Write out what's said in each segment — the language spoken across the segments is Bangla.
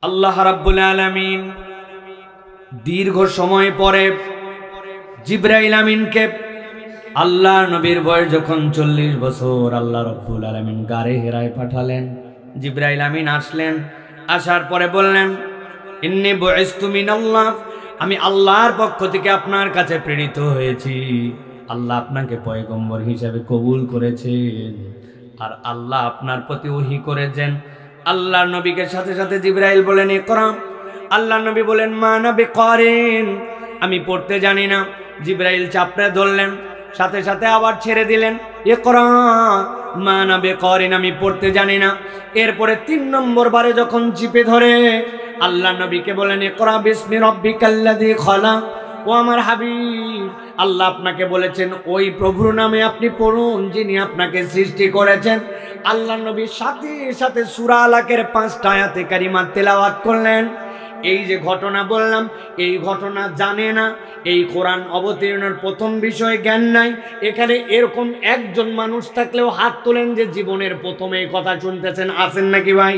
আল্লাহ রাব্বুল আলামিন দীর্ঘ সময় পরে জিবরাইল আমিনকে আল্লাহ নবীর বয়স যখন 40 বছর আল্লাহ রাব্বুল আলামিন গারে হেরায় পাঠালেন। জিবরাইল আমিন আসলেন, আসার পরে বললেন, ইন্নী বুইসতু মিনাল্লাহ, আমি আল্লাহর পক্ষ থেকে আপনার কাছে প্রেরিত হয়েছি। আল্লাহ আপনাকে পয়গম্বর হিসেবে কবুল করেছেন আর আল্লাহ আপনার প্রতি ওহী করেছেন। আল্লাহর নবীকে সাথে সাথে জিবরাইল বলেন, ইকরা। আল্লাহ নবী বলেন, মা না বিকারিন, আমি পড়তে জানি না। জিবরাইল চাপড়ে ধরলেন, সাথে সাথে আবার ছেড়ে দিলেন, ইকরা মা না বিকারিন, আমি পড়তে জানি না। এরপরে 3 নম্বর বারে যখন চিপে ধরে আল্লাহ নবীকে বলেন, ইকরা বিসমি রাব্বিকাল্লাযী খালাক। ও আমার হাবিব, আল্লাহ আপনাকে বলেছেন ওই প্রভুর নামে আপনি পড়ুন যিনি আপনাকে সৃষ্টি করেছেন। আল্লাহ নবী সাথে সাথে সূরা আলাকের 5টা আয়াতে কারিমা তেলাওয়াত করলেন। এই যে ঘটনা বললাম, এই ঘটনা জানে না, এই কোরআন অবতীর্ণের প্রথম বিষয়ে জ্ঞান নাই। এখানে এরকম একজন মানুষ থাকলেও হাত তোলেন যে জীবনের প্রথমে এই কথা শুনতেছেন, আছেন নাকি ভাই?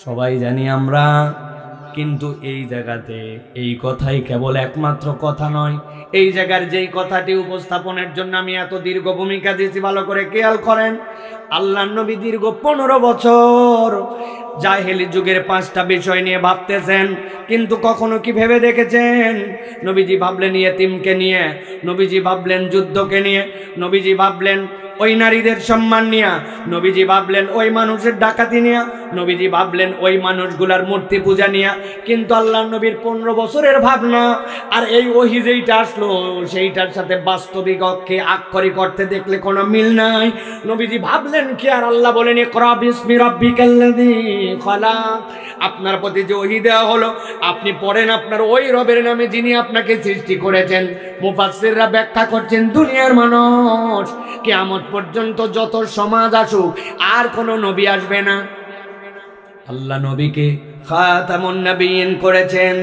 সবাই জানি আমরা, কিন্তু এই জায়গাতে এই কথাই কেবল একমাত্র কথা নয়। এই জায়গার যেই কথাটি উপস্থাপনের জন্য আমি এত দীর্ঘ ভূমিকা দিয়েছি, ভালো করে খেয়াল করেন। আল্লাহর নবী দীর্ঘ 15 বছর জাহেলি যুগের 5টা বিষয় নিয়ে ভাবতেছেন, কিন্তু কখনো কি ভেবে দেখেছেন? নবীজি ভাবলেন ইয়েতিমকে নিয়ে, নবীজি ভাবলেন যুদ্ধকে নিয়ে, নবীজি ভাবলেন ওই নারীদের সম্মান নিয়ে, নবীজি ভাবলেন ওই মানুষের ডাকাতি নিয়ে, নবীজি ভাবলেন ওই মানুষগুলার মূর্তি পূজা নিয়ে। কিন্তু আল্লাহর নবীর 15 বছরের ভাবনা আর এই ওহী যেইটা আসলো সেইটার সাথে বাস্তবিক অক্ষে আক্ষরিক অর্থে দেখলে কোনো মিল নাই। নবীজি ভাবলেন কি আর আল্লাহ বলেন, ইকরা বিসমি রাব্বিকাল্লাযী খালাক। আপনার প্রতি যে ওহী দেওয়া হলো আপনি পড়েন আপনার ওই রবের নামে যিনি আপনাকে সৃষ্টি করেছেন। মুফাসসিররা ব্যাখ্যা করছেন, দুনিয়ার মানুষ কিয়ামত পর্যন্ত যত সমাজ আসুক আর কোনো নবী আসবে না। আল্লাহ নবীকে খাতামুন নবিয়্যিন করেছেন,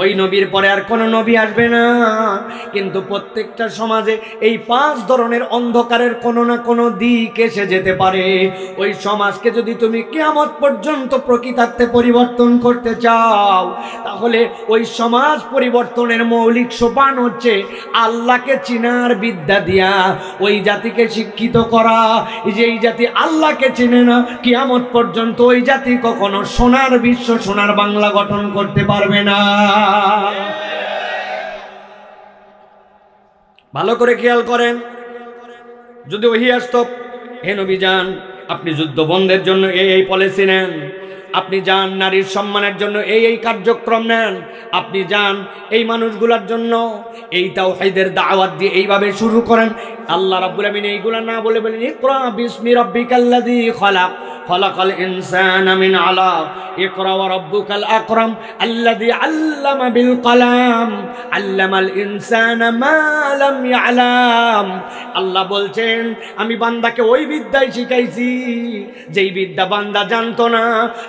ওই নবীর পরে আর কোনো নবী আসবে না। কিন্তু প্রত্যেকটা সমাজে এই 5 ধরনের অন্ধকারের কোনো না কোনো দিক এসে যেতে পারে। ওই সমাজকে যদি তুমি কিয়ামত পর্যন্ত প্রকৃতার্থে পরিবর্তন করতে চাও, তাহলে ওই সমাজ পরিবর্তনের মৌলিক সোপান হচ্ছে আল্লাহকে চিনার বিদ্যা দিয়া ওই জাতিকে শিক্ষিত করা। যেই জাতি আল্লাহকে চিনে না, কিয়ামত পর্যন্ত ওই জাতি কখনো সোনার বিশ্ব, সোনার বাংলা গঠন করতে পারবে না। ভালো করে খেয়াল করেন, যদি ওহী আসতো, হে নবী যান আপনি যুদ্ধ বন্ধের জন্য এই পলিসি নেন, আপনি যান নারীর সম্মানের জন্য এই কার্যক্রম নেন, আপনি যান এই মানুষগুলোর জন্য এই তাওহীদের দাওয়াত দিয়ে এইভাবে শুরু করেন। আল্লাহ রাব্বুল আমিন এইগুলা না বলে বলেন, ইকরা বিসমি রাব্বিকাল্লাযী খালাক খালাকাল ইনসানা মিন আলাক ইকরা ওয়া রাব্বুকাল আকরাম আল্লাযী আল্লামা বিল কলাম আল্লামাল ইনসানা মা লাম ইয়ালাম। আল্লাহ বলছেন আমি বান্দাকে ওই বিদ্যাই শিখাইছি যেই বিদ্যা বান্দা জানতো না।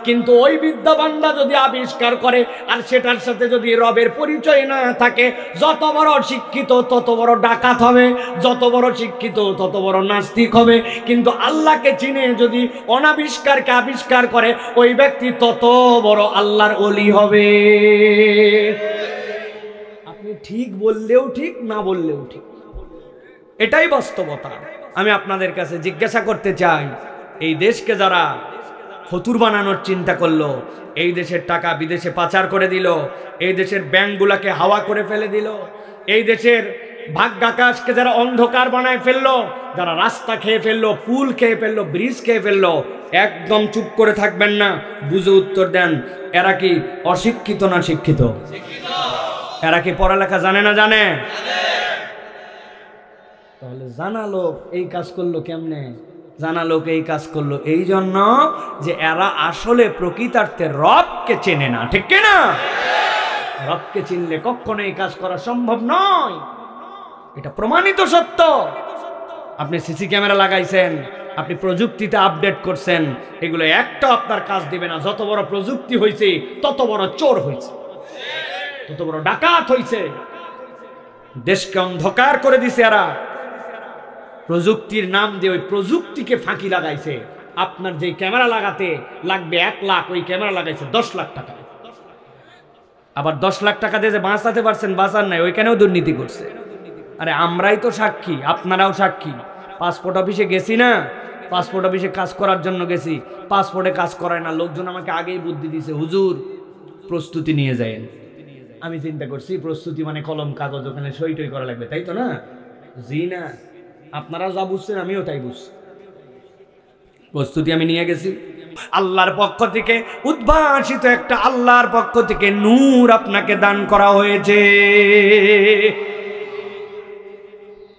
কিন্তু ওই বিদ্যা বান্দা যদি আবিষ্কার করে আর সেটার সাথে যদি রবের পরিচয় না থাকে, যত বড় শিক্ষিত তত বড় ডাকাত হবে, যত বড় শিক্ষিত তত বড় নাস্তিক হবে। কিন্তু আল্লাহকে চিনে যদি অনাবিষ্কারকে আবিষ্কার করে, ওই ব্যক্তি তত বড় আল্লাহর ওলি হবে। আপনি ঠিক বললেও ঠিক, না বললেও ঠিক, এটাই বাস্তবতা। আমি আপনাদের কাছে জিজ্ঞাসা করতে চাই, এই দেশকে যারা ফতুর বানানোর চিন্তা করলো, এই দেশের টাকা বিদেশে পাচার করে দিল, এই দেশের ব্যাংকগুলোকে হাওয়া করে ফেলে দিল, এই দেশের ভাগ্যাকাশকে যারা অন্ধকার বানায় ফেললো, যারা রাস্তা খেয়ে ফেললো, পুল খেয়ে ফেললো, ব্রিজ খেয়ে ফেললো, একদম চুপ করে থাকবেন না, বুঝে উত্তর দেন। এরা কি অশিক্ষিত না শিক্ষিত? এরা কি পড়ালেখা জানে না জানে? তাহলে জানা লোক এই কাজ করলো কেমনে? জানা লোক এই কাজ করলো এই জন্য যে এরা আসলে প্রকৃতার্থে রবকে চেনে না, ঠিক না? রবকে চিনলে কখনো এই কাজ করা সম্ভব নয়, এটা প্রমাণিত সত্য। আপনি সিসি ক্যামেরা লাগাইছেন, আপনি প্রযুক্তিতে আপডেট করছেন, এগুলো একটা আপনার কাজ দিবে না। যত বড় প্রযুক্তি হয়েছে তত বড় চোর হয়েছে, তত বড় ডাকাত হয়েছে, দেশকে অন্ধকার করে দিছে। এরা প্রযুক্তির নাম দিয়ে ওই প্রযুক্তিকে ফাঁকি লাগাইছে, আপনার যে ক্যামেরা লাগাতে লাগবে 1 লাখ, ওই ক্যামেরা লাগাইছে 10 লাখ টাকা। আবার 10 লাখ টাকা দিয়ে যে বাঁচাতে পারছেন, বাঁচার নাই, ওইখানেও দুর্নীতি করছে। আরে আমরাই তো সাক্ষী, আপনারাও সাক্ষী। পাসপোর্ট অফিসে গেছি না, পাসপোর্ট অফিসে কাজ করার জন্য গেছি, পাসপোর্টে কাজ করায় না, লোকজন আমাকে আগেই বুদ্ধি দিছে, হুজুর প্রস্তুতি নিয়ে যায়েন। আমি চিন্তা করছি প্রস্তুতি মানে কলম কাগজ, ওখানে সই টই করা লাগবে, তাই তো না? জি না, আপনারা যা বুঝছেন আমিও তাই বুঝছি। প্রস্তুতি আমি নিয়ে গেছি। আল্লাহর পক্ষ থেকে উদ্ভাসিত একটা, আল্লাহর পক্ষ থেকে নূর আপনাকে দান করা হয়েছে।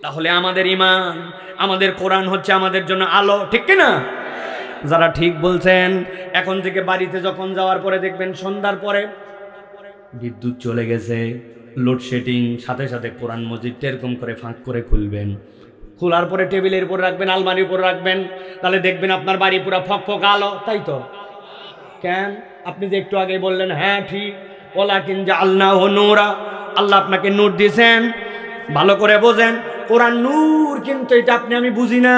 তাহলে আমাদের ঈমান, আমাদের কোরআন হচ্ছে আমাদের জন্য আলো, ঠিক কি না? যারা ঠিক বলছেন, এখন থেকে বাড়িতে যখন যাওয়ার পরে দেখবেন সন্ধ্যার পরে বিদ্যুৎ চলে গেছে, লোডশেডিং, সাথে সাথে কোরআন মজিদটা এরকম করে ফাঁক করে খুলবেন, খোলার পরে টেবিলের উপর রাখবেন, আলমারির উপর রাখবেন, তাহলে দেখবেন আপনার বাড়ি পুরো ফকফক আলো, তাই তো? কেন? আপনি যে একটু আগে বললেন, হ্যাঁ ঠিক, ওয়ালাকিন জাআলনাহু নূরা, আল্লাহ আপনাকে নূর দিয়েছেন। ভালো করে বোঝেন, কোরআন নূর, কিন্তু এটা আপনি আমি বুঝি না।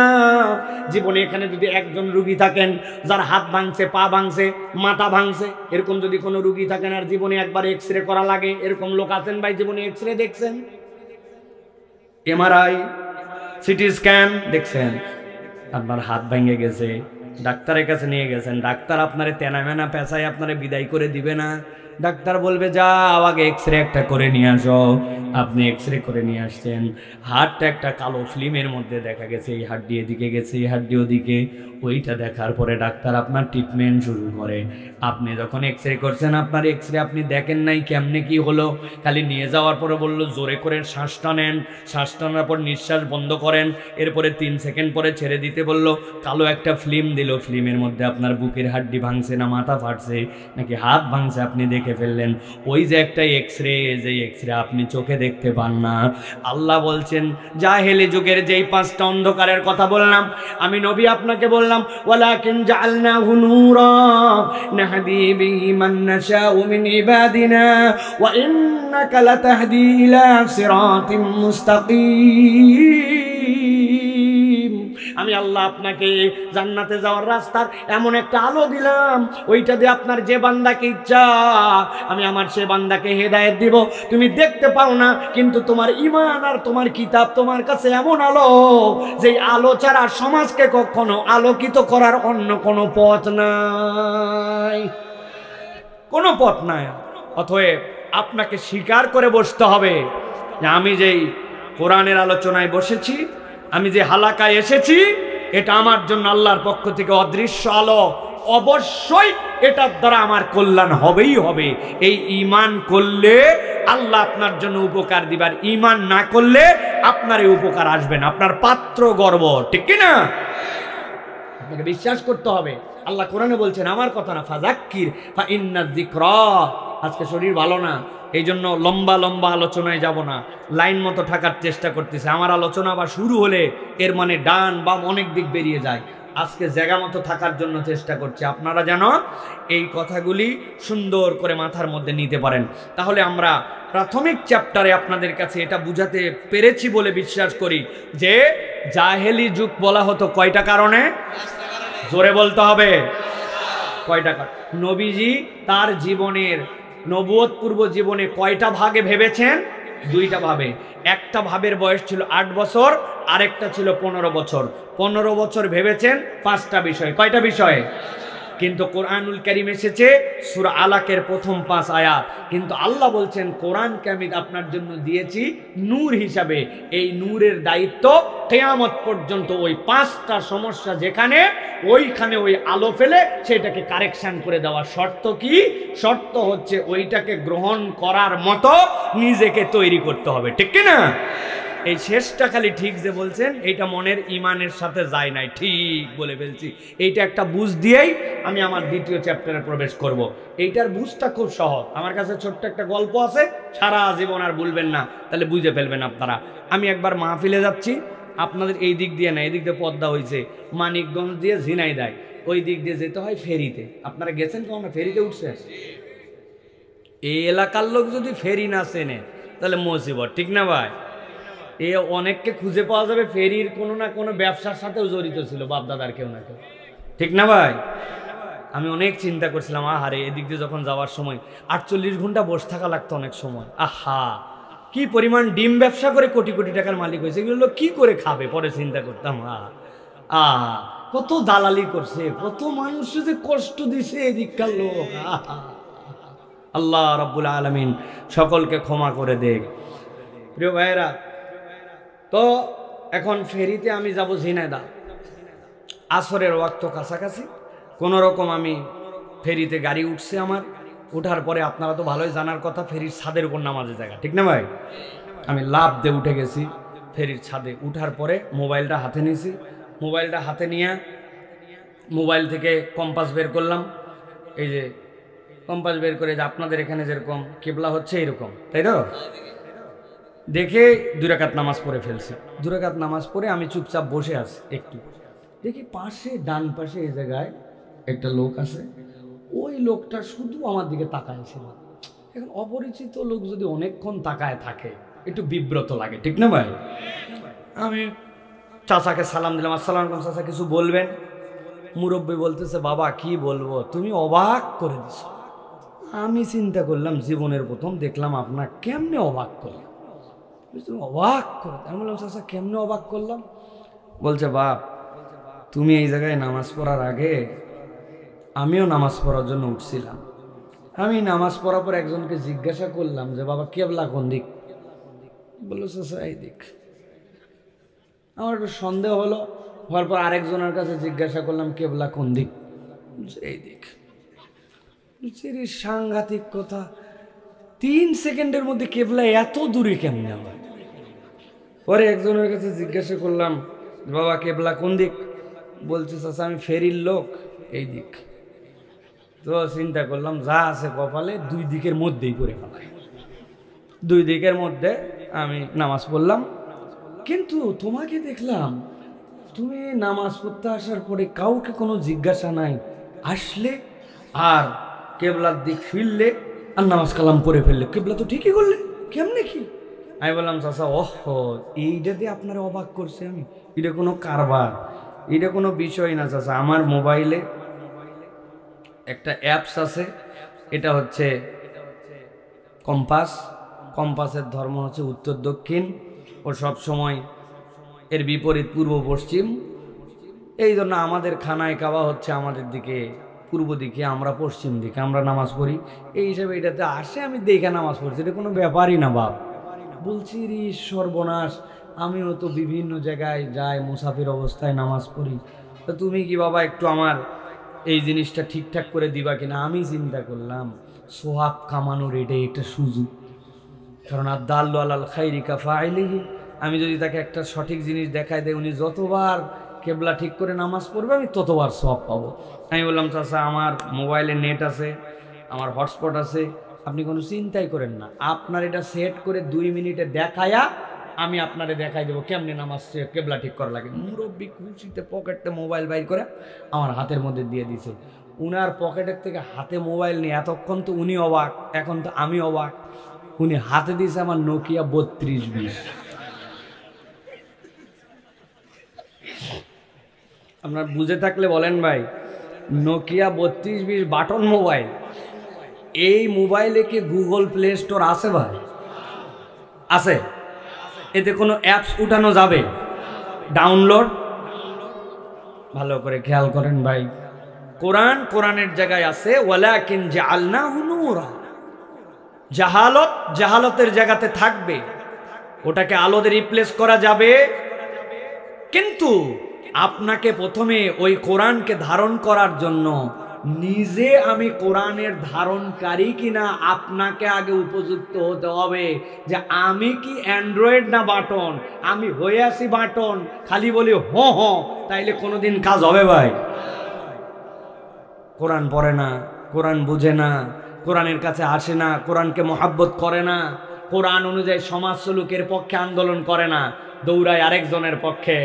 জীবনে এখানে যদি একজন রুগী থাকেন যার হাত ভাঙছে, পা ভাঙছে, মাথা ভাঙছে, এরকম যদি কোনো রুগী থাকেন আর জীবনে একবার এক্সরে করা লাগে, এরকম লোক আছেন ভাই? জীবনে এক্সরে দেখছেন, এমআরআই, সিটি স্ক্যান দেখছেন? আপনার হাত ভেঙে গেছে, ডাক্তারের কাছে নিয়ে গেছেন, ডাক্তার আপনারে তেনামেনা পেঁচায় আপনারে বিদায় করে দিবে না। ডাক্তার বলবে যাও আগে এক্সরে একটা করে নিয়ে আসো। আপনি এক্সরে করে নিয়ে আসছেন, হাড়টা একটা কালো ফিল্মের মধ্যে দেখা গেছে, এই হাড্ডি এদিকে গেছে, এই হাড্ডি ওদিকে। ওইটা দেখার পরে ডাক্তার আপনার ট্রিটমেন্ট শুরু করে। আপনি যখন এক্সরে করছেন, আপনার এক্সরে আপনি দেখেন নাই কেমনে কি হলো, খালি নিয়ে যাওয়ার পরে বললো জোরে করে শ্বাসটা নেন, শ্বাস টানার পর নিঃশ্বাস বন্ধ করেন, এরপরে 3 সেকেন্ড পরে ছেড়ে দিতে বললো। কালো একটা ফিল্ম দিল, ফিল্মের মধ্যে আপনার বুকের হাড্ডি ভাঙছে না মাথা ফাটছে নাকি হাত ভাঙছে আপনি দেখে ফেললেন। ওই যে একটা এক্সরে, যে এক্সরে আপনি চোখে দেখতে পান না। আল্লাহ বলছেন জাহেলি যুগের যেই 5টা অন্ধকারের কথা বললাম, আমি নবী আপনাকে বললাম, ওয়ালাকিন জাআলনাহু নূরা নাহদি বিহি মান নাশাউ মিন ইবাদিনা ওয়া ইন্নাকা লাতাহদি ইলা সিরাতিম মুস্তাকিম। আমি আল্লাহ আপনাকে জান্নাতে যাওয়ার রাস্তার এমন একটা আলো দিলাম, ওইটা দিয়ে আপনার যে বান্দাকে ইচ্ছা আমি আমার সে বান্দাকে হেদায়েত দিব। তুমি দেখতে পাও না, কিন্তু তোমার ঈমান আর তোমার কিতাব তোমার কাছে এমন আলো, যে আলো ছাড়া সমাজকে কখনো আলোকিত করার অন্য কোনো পথ নাই, কোনো পথ নাই। অতএব আপনাকে স্বীকার করে বসতে হবে যে আমি যেই কোরআনের আলোচনায় বসেছি, আমি যে হালাকায় এসেছি, এটা আমার জন্য আল্লাহর পক্ষ থেকে অদৃশ্য আলো। অবশ্যই এটার দ্বারা আমার কল্যাণ হবেই হবে। এই ঈমান করলে আল্লাহ আপনার জন্য উপকার দিবার, ঈমান না করলে আপনার এই উপকার আসবে না, আপনার পাত্র গর্ব, ঠিক কি না? আপনাকে বিশ্বাস করতে হবে। আল্লাহ কোরআনে বলছেন, আমার কথা না, ফাযাক্কির ফা ইন্নায যিকরা। আজকে শরীর ভালো না, এই জন্য লম্বা লম্বা আলোচনায় যাব না, লাইন মতো থাকার চেষ্টা করতেছে। আমার আলোচনা আবার শুরু হলে এর মানে ডান বাম অনেক দিক বেরিয়ে যায়। আজকে জায়গা মতো থাকার জন্য চেষ্টা করছি, আপনারা যেন এই কথাগুলি সুন্দর করে মাথার মধ্যে নিতে পারেন। তাহলে আমরা প্রাথমিক চ্যাপ্টারে আপনাদের কাছে এটা বুঝাতে পেরেছি বলে বিশ্বাস করি যে জাহেলি যুগ বলা হতো কয়টা কারণে, জোরে বলতে হবে, কয়টা কারণ। নবীজি তার জীবনের নবুয়ত পূর্ব জীবনে কয়টা ভাগে ভেবেছেন? 2টা ভাবে। একটা ভাবের বয়স ছিল 8 বছর, আরেকটা ছিল 15 বছর। 15 বছর ভেবেছেন 5টা বিষয়। কয়টা বিষয়? কিন্তু কোরআনুল কারীম এসেছে সূরা আলাকের প্রথম 5 আয়াত। কিন্তু আল্লাহ বলছেন কোরআনকে আমি আপনার জন্য দিয়েছি নূর হিসাবে। এই নূরের দায়িত্ব কিয়ামত পর্যন্ত ওই 5টা সমস্যা যেখানে, ওইখানে ওই আলো ফেলে সেটাকে কারেকশন করে দেওয়া। শর্ত কি? শর্ত হচ্ছে ওইটাকে গ্রহণ করার মতো নিজেকে তৈরি করতে হবে, ঠিক কি না? এই শেষটা খালি ঠিক যে বলছেন, এইটা মনের ঈমানের সাথে যায় নাই, ঠিক বলে ফেলছি। এইটা একটা বুঝ দিয়েই আমি আমার 2য় চ্যাপ্টারে প্রবেশ করব। এইটার বুঝটা খুব সহজ। আমার কাছে ছোট্ট একটা গল্প আছে, সারা জীবন আর ভুলবেন না, তাহলে বুঝে ফেলবেন আপনারা। আমি একবার মাহফিলে যাচ্ছি, আপনাদের এই দিক দিয়ে না, এই দিক দিয়ে পদ্মা হয়েছে, মানিকগঞ্জ দিয়ে ঝিনাইদহ, ওই দিক দিয়ে যেতে হয় ফেরিতে। আপনারা গেছেন কখনো ফেরিতে উঠছে? এই এলাকার লোক যদি ফেরি না চেনে তাহলে মুসিবত, ঠিক না ভাই? এ অনেককে খুঁজে পাওয়া যাবে ফেরির কোনো না কোনো ব্যবসার সাথেও জড়িত ছিল, বাপদাদার কেউ না কেউ। ঠিক না ভাই? আমি অনেক চিন্তা করছিলাম, আহারে এদিক দিয়ে যখন যাওয়ার সময় 48 ঘন্টা বসে থাকা লাগতো অনেক সময়। আহা, কি পরিমাণ ডিম ব্যবসা করে কোটি কোটি টাকার মালিক হয়েছে, এগুলো কি করে খাবে? পরে চিন্তা করতাম, কত দালালি করছে, কত মানুষ যে কষ্ট দিছে এদিককার লোক। আল্লাহ রাব্বুল আলামিন সকলকে ক্ষমা করে দেখ। প্রিয় ভাইয়েরা, তো এখন ফেরিতে আমি যাব ঝিনাইদহ, আসরের ওয়াক্ত কাছাকাছি। কোনো রকম আমি ফেরিতে গাড়ি উঠছে আমার, উঠার পরে আপনারা তো ভালোই জানার কথা, ফেরির ছাদের উপর নামাজের জায়গা, ঠিক না ভাই? আমি লাফ দিয়ে উঠে গেছি ফেরির ছাদে। উঠার পরে মোবাইলটা হাতে নিয়েছি, মোবাইলটা হাতে নিয়ে মোবাইল থেকে কম্পাস বের করলাম। এই যে কম্পাস বের করে, যে আপনাদের এখানে যেরকম কিবলা হচ্ছে এরকম, তাই তো? দেখে 2 রাকাত নামাজ পড়ে ফেলছি। 2 রাকাত নামাজ পড়ে আমি চুপচাপ বসে আছি। একটু দেখি পাশে, ডান পাশে এই জায়গায় একটা লোক আছে। ওই লোকটা শুধু আমার দিকে তাকায়ছিল। এখন অপরিচিত লোক যদি অনেকক্ষণ তাকায় থাকে একটু বিব্রত লাগে, ঠিক না ভাই? আমি চাচাকে সালাম দিলাম, আসসালামু আলাইকুম চাচা, কিছু বলবেন? মুরব্বী বলতেছে, বাবা কি বলবো, তুমি অবাক করে দিছ। আমি চিন্তা করলাম, জীবনের প্রথম দেখলাম আপনার, কেমনে অবাক করলাম? তুমি অবাক করে। আমি বললাম, চাচা কেমনে অবাক করলাম? বলছে, বাপ তুমি এই জায়গায় নামাজ পড়ার আগে আমিও নামাজ পড়ার জন্য উঠছিলাম। আমি নামাজ পড়ার পর একজনকে জিজ্ঞাসা করলাম যে, বাবা কেবলা কোন দিক? বললো, চাচা এই দিক। আমার একটু সন্দেহ হলো, হওয়ার পর আরেকজনের কাছে জিজ্ঞাসা করলাম, কেবলা কোন দিক? এই দিক। সাংঘাতিক কথা, 3 সেকেন্ডের মধ্যে কেবলা এত দূরে কেমনে হয়? পরে একজনের কাছে জিজ্ঞাসা করলাম, বাবা কেবলা কোন দিক? বলছে, চাচা আমি ফেরির লোক, এই দিক। তো চিন্তা করলাম, যা আছে কপালে 2 দিকের মধ্যেই করে ফেলাই। 2 দিকের মধ্যে আমি নামাজ পড়লাম। কিন্তু তোমাকে দেখলাম, তুমি নামাজ পড়তে আসার পরে কাউকে কোনো জিজ্ঞাসা নাই, আসলে আর কেবলার দিক ফিরলে আর নামাজ কালাম পড়ে ফেললে। কেবলা তো ঠিকই করলে, কেমনে কি? আমি বললাম, চাচা এইটা দিয়ে আপনারা অবাক করছে আমি, এটা কোনো কারবার, এটা কোনো বিষয় না চাচা। আমার মোবাইলে একটা অ্যাপস আছে, এটা হচ্ছে কম্পাস। কম্পাসের ধর্ম হচ্ছে উত্তর দক্ষিণ, ও সব সময় এর বিপরীত পূর্ব পশ্চিম। এই জন্য আমাদের খানায় কাবা হচ্ছে আমাদের দিকে, পূর্ব দিকে, আমরা পশ্চিম দিকে আমরা নামাজ পড়ি। এই হিসাবে এটাতে আসে, আমি দেখে নামাজ পড়ছি, এটা কোনো ব্যাপারই না বাপ। বলছি, রে সর্বনাশ, আমিও তো বিভিন্ন জায়গায় যাই, মুসাফির অবস্থায় নামাজ পড়ি, তো তুমি কি বাবা একটু আমার এই জিনিসটা ঠিকঠাক করে দিবা কিনা? আমি চিন্তা করলাম, সোহাব কামানোর এটাই একটা সুযোগ, কারণ আদ-দাল্লু আলাল খাইরি কাফাইলিহি। আমি যদি তাকে একটা সঠিক জিনিস দেখাই দেয়, উনি যতবার কেবলা ঠিক করে নামাজ পড়বে আমি ততবার সওয়াব পাবো। আমি বললাম, চাচা আমার মোবাইলে নেট আছে, আমার হটস্পট আছে, আপনি কোনো চিন্তাই করেন না, আপনার এটা সেট করে 2 মিনিটে দেখায়া আমি আপনারে দেখাই দেবো কেমনে নামাজ কেবলা ঠিক করা লাগে। মুরব্বী খুশিতে পকেটে মোবাইল বাইর করে আমার হাতের মধ্যে দিয়ে দিছে। উনার পকেটের থেকে হাতে মোবাইল নিয়ে এতক্ষণ তো উনি অবাক, এখন তো আমি অবাক। উনি হাতে দিয়েছে আমার নোকিয়া 3220। আপনার বুঝে থাকলে বলেন ভাই, নোকিয়া 3220 বাটন মোবাইল। এই মোবাইলে কি গুগল প্লে স্টোর আছে ভাই? আছে? এতে কোনো অ্যাপস উঠানো যাবে? ডাউনলোড? ভালো করে খেয়াল করেন ভাই, কোরআনের জায়গায় আছে ওয়ালাকিন জাআলনাহু নূরা। জাহালতের জায়গাতে থাকবে, ওটাকে আলোতে রিপ্লেস করা যাবে। কিন্তু আপনাকে প্রথমে ওই কোরআনকে ধারণ করার জন্য নিজে আমি কোরআনের ধারণকারী কিনা আপনাকে আগে উপযুক্ত হতে হবে, যে আমি কি অ্যান্ড্রয়েড না বাটন? আমি হয়ে আসি বাটন, খালি বলি তাইলে কোনোদিন কাজ হবে ভাই? কোরআন পড়ে না, কোরআন বুঝে না, কোরআনের কাছে আসে না, কোরআনকে মহাব্বত করে না, কোরআন অনুযায়ী সমাজ সলুকের পক্ষে আন্দোলন করে না, দৌড়ায় আরেকজনের পক্ষে,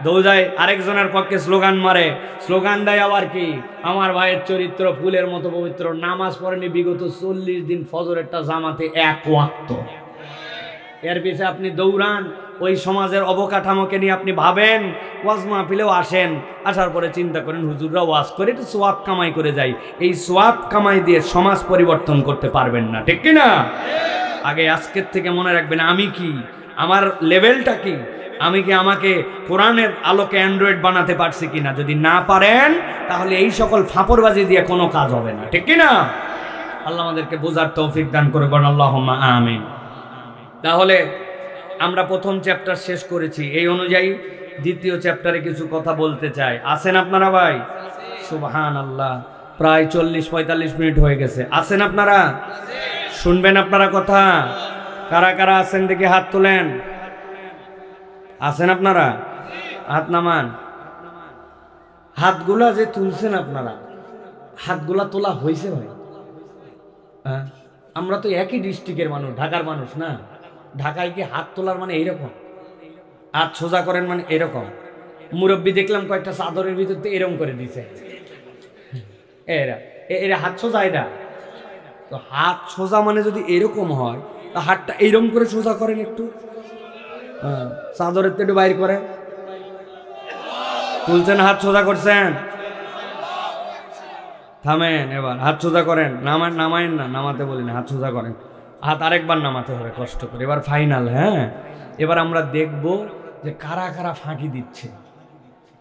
দৌড়ায় আরেকজনের পক্ষে স্লোগান মারে। স্লোগান দেয় আবার কি, আমার ভাইয়ের চরিত্র ফুলের মতো পবিত্র, নামাজ পড়েনি বিগত 40 দিন, ফজরেরটা জামাতে 1 ওয়াক্ত। এর পিছনে আপনি দৌড়ান, ওই সমাজের অবকাঠামোকে নিয়ে আপনি ভাবেন, ওয়াজ মাহফিলেও আসেন, আসার পরে চিন্তা করেন হুজুররা ওয়াজ করে একটু সোয়াব কামাই করে যাই। এই সোয়াব কামাই দিয়ে সমাজ পরিবর্তন করতে পারবেন না, ঠিক কি না? আগে আজকের থেকে মনে রাখবেন আমি কি, আমার লেভেলটা কি, আমি কি আমাকে কোরআনের আলোকে অ্যান্ড্রয়েড বানাতে পারছি কিনা। যদি না পারেন তাহলে এই সকল ফাপড়বাজি দিয়ে কোনো কাজ হবে না, ঠিক কি না? আল্লাহ আমাদেরকে বোঝার তৌফিক দান করে বলেন আল্লাহুম্মা আমিন। তাহলে আমরা প্রথম চ্যাপ্টার শেষ করেছি, এই অনুযায়ী দ্বিতীয় চ্যাপ্টারে কিছু কথা বলতে চাই। আছেন আপনারা ভাই? সুবহানাল্লাহ, প্রায় 40-45 মিনিট হয়ে গেছে। আছেন আপনারা? শুনবেন আপনারা কথা? কারা কারা আছেন দেখি হাত তোলেন। আছেন আপনারা? হাত নামান। হাতগুলা যে তুলছেন আপনারা, হাতগুলা তোলা হয়েছে ভাই? হ্যাঁ, আমরা তো একই ডিস্ট্রিক্টের মানুষ, ঢাকার মানুষ না? ঢাকায় কি হাত তোলার মানে এইরকম, হাত সোজা করেন মানে এরকম? মুরব্বী দেখলাম কয়েকটা চাদরের ভিতর এরকম করে দিছে, এরা এরা হাত সোজা। এটা তো হাত সোজা মানে যদি এরকম হয়, তা হাতটা এইরকম করে সোজা করেন একটু, চাদরের তো একটু বাইর করেন। তুলছেন, হাত সোজা করছেন, থামেন, এবার হাত সোজা করেন। নামায়েন না, নামাতে বলি না, হাত সোজা করেন। হাত আরেকবার নামাতে হবে কষ্ট করে। এবার ফাইনাল। হ্যাঁ, এবার আমরা দেখব যে কারা কারা ফাঁকি দিচ্ছে,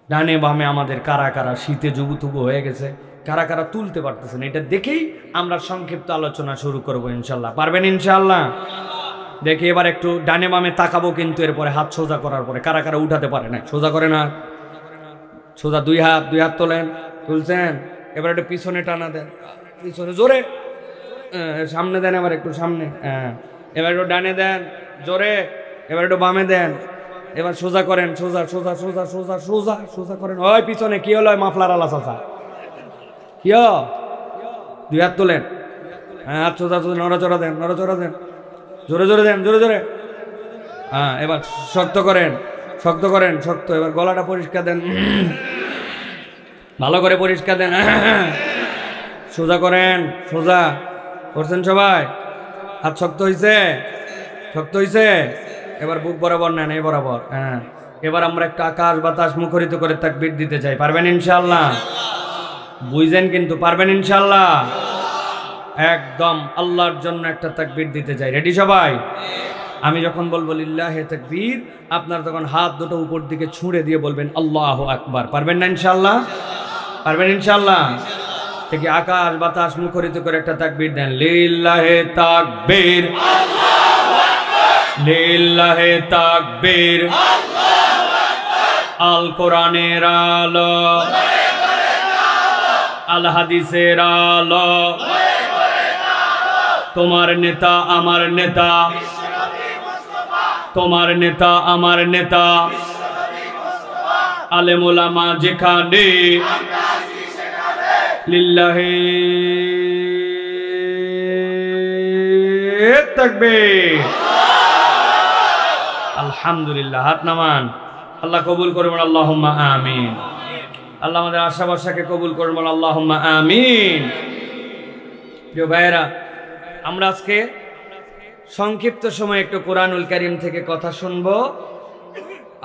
ডানে বামে আমাদের কারা কারা শীতে জুবুতুবু হয়ে গেছে, কারা কারা তুলতে পারতেছেন। এটা দেখেই আমরা সংক্ষিপ্ত আলোচনা শুরু করবো ইনশাল্লাহ। পারবেন ইনশাল্লাহ? দেখি এবার একটু ডানে বামে তাকাবো, কিন্তু এরপরে হাত সোজা করার পরে কারা কারা উঠাতে পারে না, সোজা করে না, সোজা দুই হাত তোলেন, তুলছেন। এবার একটু পিছনে টানা দেন, পিছনে জোরে, সামনে দেন, এবার একটু সামনে, হ্যাঁ, এবার একটু ডানে দেন জোরে, এবার একটু বামে দেন, এবার সোজা করেন, সোজা সোজা সোজা সোজা সোজা সোজা করেন। ওই পিছনে কি হলো, মাফলার আলা চাচা কি দুই হাত তোলেন, হ্যাঁ, হাত সোজা সোজা, নড়াচড়া দেন, নড়াচড়া দেন, জোরে জোরে দেন, জোরে জোরে, হ্যাঁ, এবার শক্ত করেন, শক্ত করেন, শক্ত। এবার গলাটা পরিষ্কার দেন, ভালো করে পরিষ্কার দেন, সোজা করেন, সোজা করছেন সবাই? হাত শক্ত হয়েছে, শক্ত হয়েছে। এবার বুক বরাবর নেন, এই বরাবর, হ্যাঁ। এবার আমরা একটা আকাশ বাতাস মুখরিত করে তাকবীর দিতে চাই। পারবেন ইনশাআল্লাহ? বুঝছেন কিন্তু? পারবেন ইনশাআল্লাহ? একদম আল্লাহর জন্য একটা তাকবীর দিতে চাই। রেডি সবাই? আমি যখন বলবো লিল্লাহে তাকবীর, আপনারা তখন হাত দুটো উপর দিকে ছুঁড়ে দিয়ে বলবেন আল্লাহু আকবার। পারবেন না ইনশাআল্লাহ? পারবেন ইনশাআল্লাহ? থেকে আকাশ বাতাস মুখরিত করে একটা তাকবীর দেন, লিল্লাহে তাকবীর, আল্লাহু আকবার, লিল্লাহে তাকবীর, আল্লাহু আকবার। আল কোরআনের আলো, আল হাদিসের আলো, তোমার নেতা আমার নেতা, তোমার নেতা আমার নেতা, আলেম ওলামা যেখানে, লিল্লাহে তাকবীর। আলহামদুলিল্লাহ। হাত নামান। আল্লাহ কবুল করবেন, আল্লাহুম্মা আমিন। আল্লাহ আমাদের আশা ভরসাকে কবুল করবেন, আল্লাহুম্মা আমিন। প্রিয় ভাইয়েরা, আমরা আজকে সংক্ষিপ্ত সময় একটু কোরআনুল কারীম থেকে কথা শুনবো।